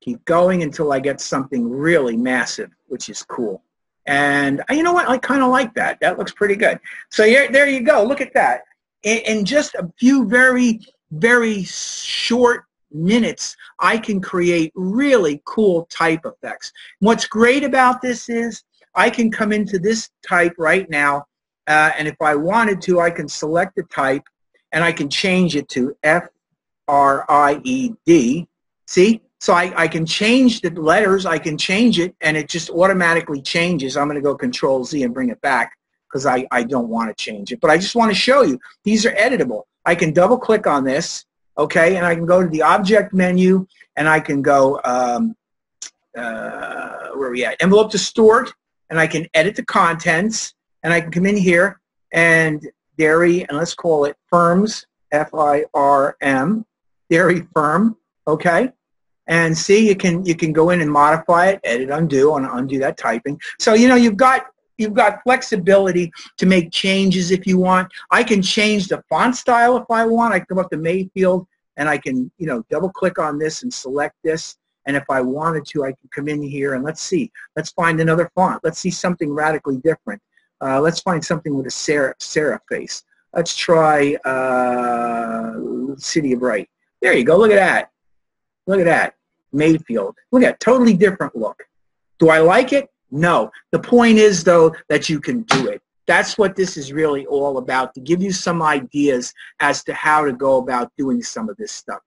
Keep going until I get something really massive, which is cool. And you know what? I kind of like that. That looks pretty good. So there you go. Look at that. In just a few very, very short minutes, I can create really cool type effects. What's great about this is I can come into this type right now, and if I wanted to, I can select the type, and I can change it to FRIED. See? So I can change the letters, I can change it, and it just automatically changes. I'm going to go Control Z and bring it back because I don't want to change it. But I just want to show you, these are editable. I can double click on this, okay, and I can go to the Object menu, and I can go, where are we at? Envelope Distort, and I can edit the contents, and I can come in here, and Dairy, and let's call it Firms, F-I-R-M, Dairy Firm, okay? And see, you can go in and modify it, edit, undo, and undo that typing. So you've got flexibility to make changes if you want. I can change the font style if I want. I can come up to Mayfield and I can double click on this and select this. And if I wanted to, I can come in here and let's see. Let's find another font. Let's see something radically different. Let's find something with a serif face. Let's try City of Bright. There you go. Look at that. Look at that, Mayfield. Look at that, totally different look. Do I like it? No. The point is, though, that you can do it. That's what this is really all about, to give you some ideas as to how to go about doing some of this stuff.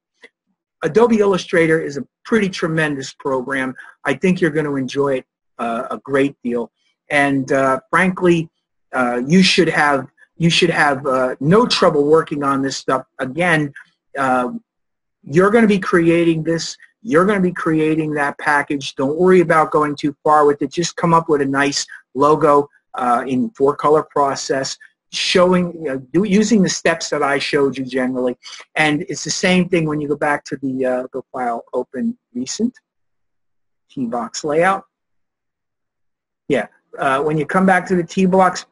Adobe Illustrator is a pretty tremendous program. I think you're going to enjoy it a great deal. And frankly, you should have no trouble working on this stuff. Again, you're going to be creating this. You're going to be creating that package. Don't worry about going too far with it. Just come up with a nice logo in 4-color process, showing, using the steps that I showed you generally. And it's the same thing when you go back to the file, Open Recent, T-Box Layout. Yeah, when you come back to the T-Box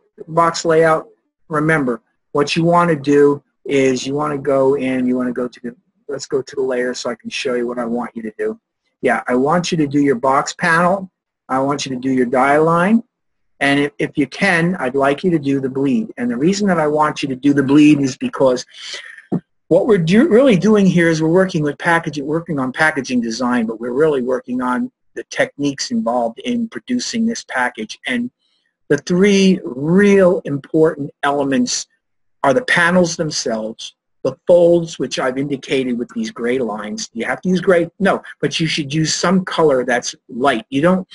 Layout, remember, what you want to do is you want to go in, you want to go to the, let's go to the layer so I can show you what I want you to do. Yeah, I want you to do your box panel. I want you to do your die line. And if you can, I'd like you to do the bleed. And the reason that I want you to do the bleed is because what we're really doing here is we're working with packaging, working on packaging design, but we're really working on the techniques involved in producing this package. And the 3 real important elements are the panels themselves, the folds, which I've indicated with these gray lines. Do you have to use gray? No, but you should use some color that's light. You don't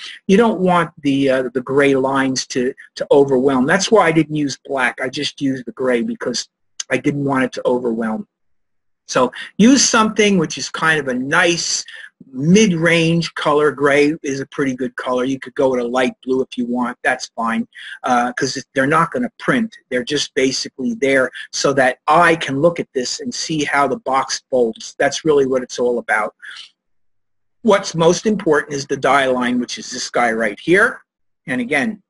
want the gray lines to overwhelm. That's why I didn't use black. I just used the gray because I didn't want it to overwhelm. So use something which is kind of a nice mid-range color. Gray is a pretty good color. You could go with a light blue if you want. That's fine, because they're not going to print. They're just basically there so that I can look at this and see how the box folds. That's really what it's all about. What's most important is the die line, which is this guy right here. And again,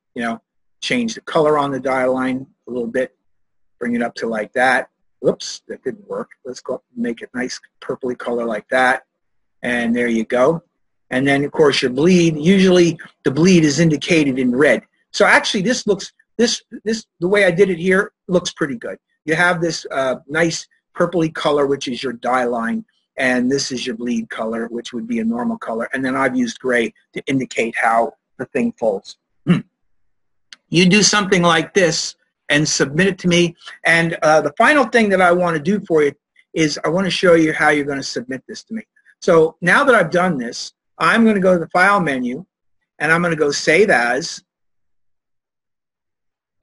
change the color on the die line a little bit. Bring it up to like that. Whoops, that didn't work. Let's go up and make it nice purpley color like that. And there you go. And then, of course, your bleed. Usually the bleed is indicated in red. So actually this looks, the way I did it here looks pretty good. You have this nice purpley color, which is your die line, and this is your bleed color, which would be a normal color. And then I've used gray to indicate how the thing folds. You do something like this and submit it to me. And the final thing that I want to do for you is I want to show you how you're going to submit this to me. So now that I've done this, I'm going to go to the File menu, and I'm going to go Save As,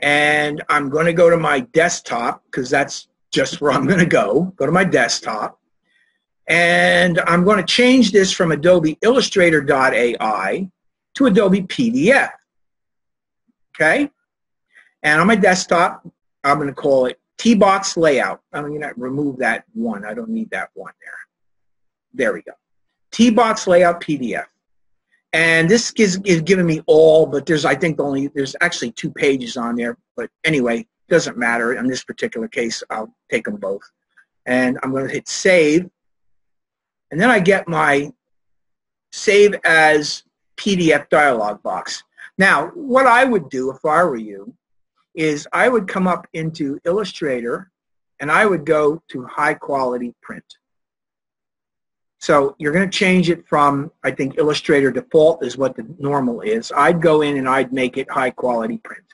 and I'm going to go to my desktop, because that's just where I'm going to go to my desktop, and I'm going to change this from Adobe Illustrator.ai to Adobe PDF. Okay? And on my desktop, I'm going to call it T-Box Layout. I'm going to remove that one. I don't need that one there. There we go. T-Box Layout PDF. And this is giving me all, but there's, I think, there's actually 2 pages on there. But anyway, doesn't matter. In this particular case, I'll take them both. And I'm going to hit Save. And then I get my Save As PDF dialog box. Now, what I would do if I were you is I would come up into Illustrator, and I would go to High Quality Print. So you're going to change it from, I think, Illustrator default is what the normal is. I'd go in and I'd make it High Quality Print.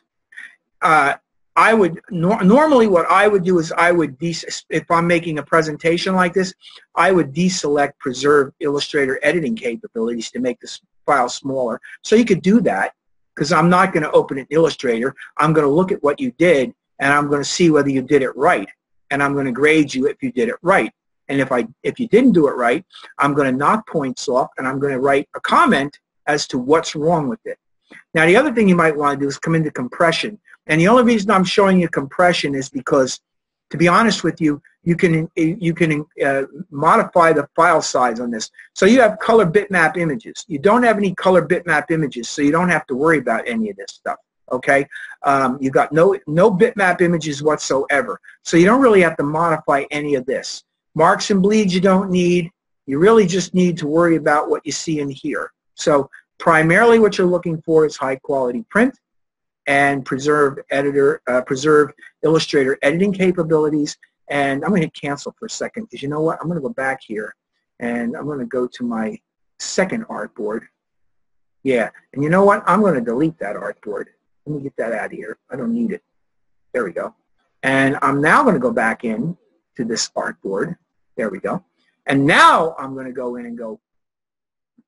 I would normally what I would do is I would if I'm making a presentation like this, I would deselect preserve Illustrator editing capabilities to make this file smaller. So you could do that, because I'm not going to open an Illustrator. I'm going to look at what you did, and I'm going to see whether you did it right, and I'm going to grade you if you did it right. And if you didn't do it right, I'm going to knock points off, and I'm going to write a comment as to what's wrong with it. Now, the other thing you might want to do is come into compression. And the only reason I'm showing you compression is because, to be honest with you, you can modify the file size on this. So you have color bitmap images. You don't have any color bitmap images, so you don't have to worry about any of this stuff. Okay, you got no bitmap images whatsoever, so you don't really have to modify any of this. Marks and bleeds you don't need. You really just need to worry about what you see in here. So primarily what you're looking for is high quality print and preserve Illustrator editing capabilities. And I'm going to hit cancel for a second, because you know what? I'm going to go back here and I'm going to go to my second artboard. Yeah, and you know what? I'm going to delete that artboard. Let me get that out of here. I don't need it. There we go. And I'm now going to go back in to this artboard. There we go. And now I'm going to go in and go,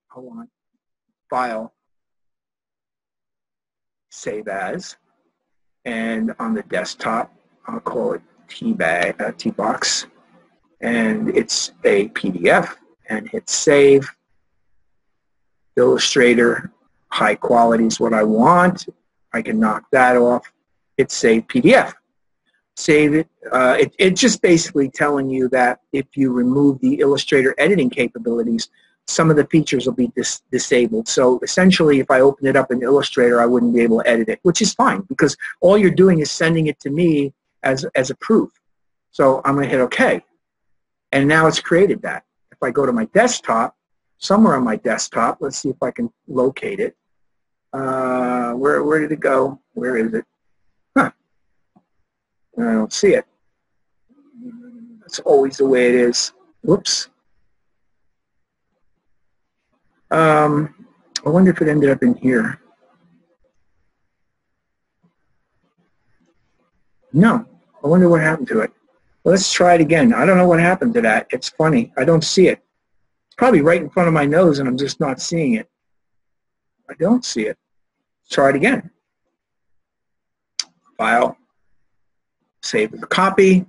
hold on, File, Save As, and on the desktop, I'll call it T-Box, and it's a PDF, and hit Save. Illustrator, high quality is what I want. I can knock that off. Hit Save PDF. Save it. It's just basically telling you that if you remove the Illustrator editing capabilities, some of the features will be disabled. So essentially, if I open it up in Illustrator, I wouldn't be able to edit it, which is fine, because all you're doing is sending it to me as a proof. So I'm going to hit OK. And now it's created that. If I go to my desktop, somewhere on my desktop, let's see if I can locate it. Where did it go? Where is it? Huh. I don't see it. That's always the way it is. Whoops. I wonder if it ended up in here. No. I wonder what happened to it. Well, let's try it again. I don't know what happened to that. It's funny. I don't see it. It's probably right in front of my nose, and I'm just not seeing it. I don't see it. Let's try it again. File. Save as a copy.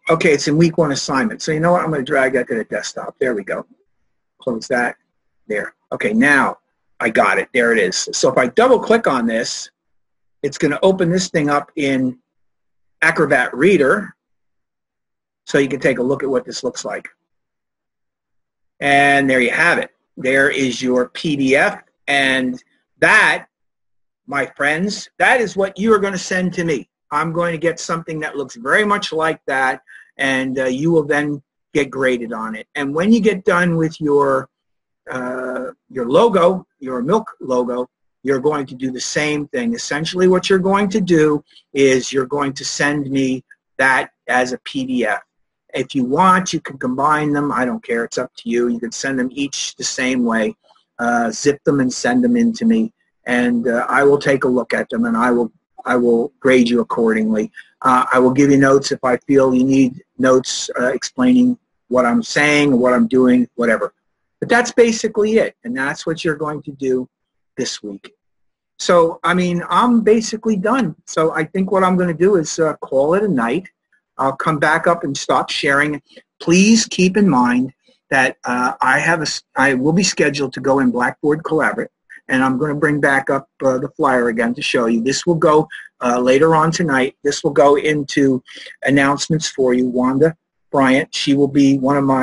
Okay, it's in week 1 assignment. So you know what? I'm going to drag that to the desktop. There we go. Close that. There. Okay, now I got it. There it is. So if I double click on this, it's going to open this thing up in Acrobat Reader, so you can take a look at what this looks like. And there you have it. There is your PDF, and that, my friends, that is what you are going to send to me. I'm going to get something that looks very much like that, and you will then get graded on it. And when you get done with your logo, your Milk logo, you're going to do the same thing. Essentially what you're going to do is you're going to send me that as a PDF. If you want, you can combine them. I don't care. It's up to you. You can send them each the same way. Zip them and send them in to me, and I will take a look at them, and I will grade you accordingly. I will give you notes if I feel you need notes explaining what I'm saying, what I'm doing, whatever. But that's basically it, and that's what you're going to do this week. So, I mean, I'm basically done. So I think what I'm going to do is call it a night. I'll come back up and stop sharing. Please keep in mind that I will be scheduled to go in Blackboard Collaborate, and I'm going to bring back up the flyer again to show you. This will go later on tonight. This will go into announcements for you. Wanda Bryant, she will be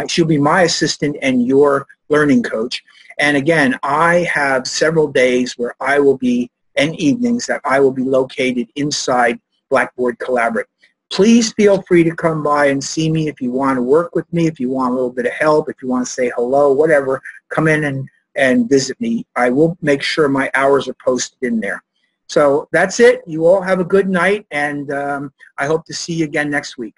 she'll be my assistant and your learning coach. And again, I have several days where I will be, and evenings that I will be located inside Blackboard Collaborate. Please feel free to come by and see me if you want to work with me, if you want a little bit of help, if you want to say hello, whatever. Come in and visit me. I will make sure my hours are posted in there. So that's it. You all have a good night, and I hope to see you again next week.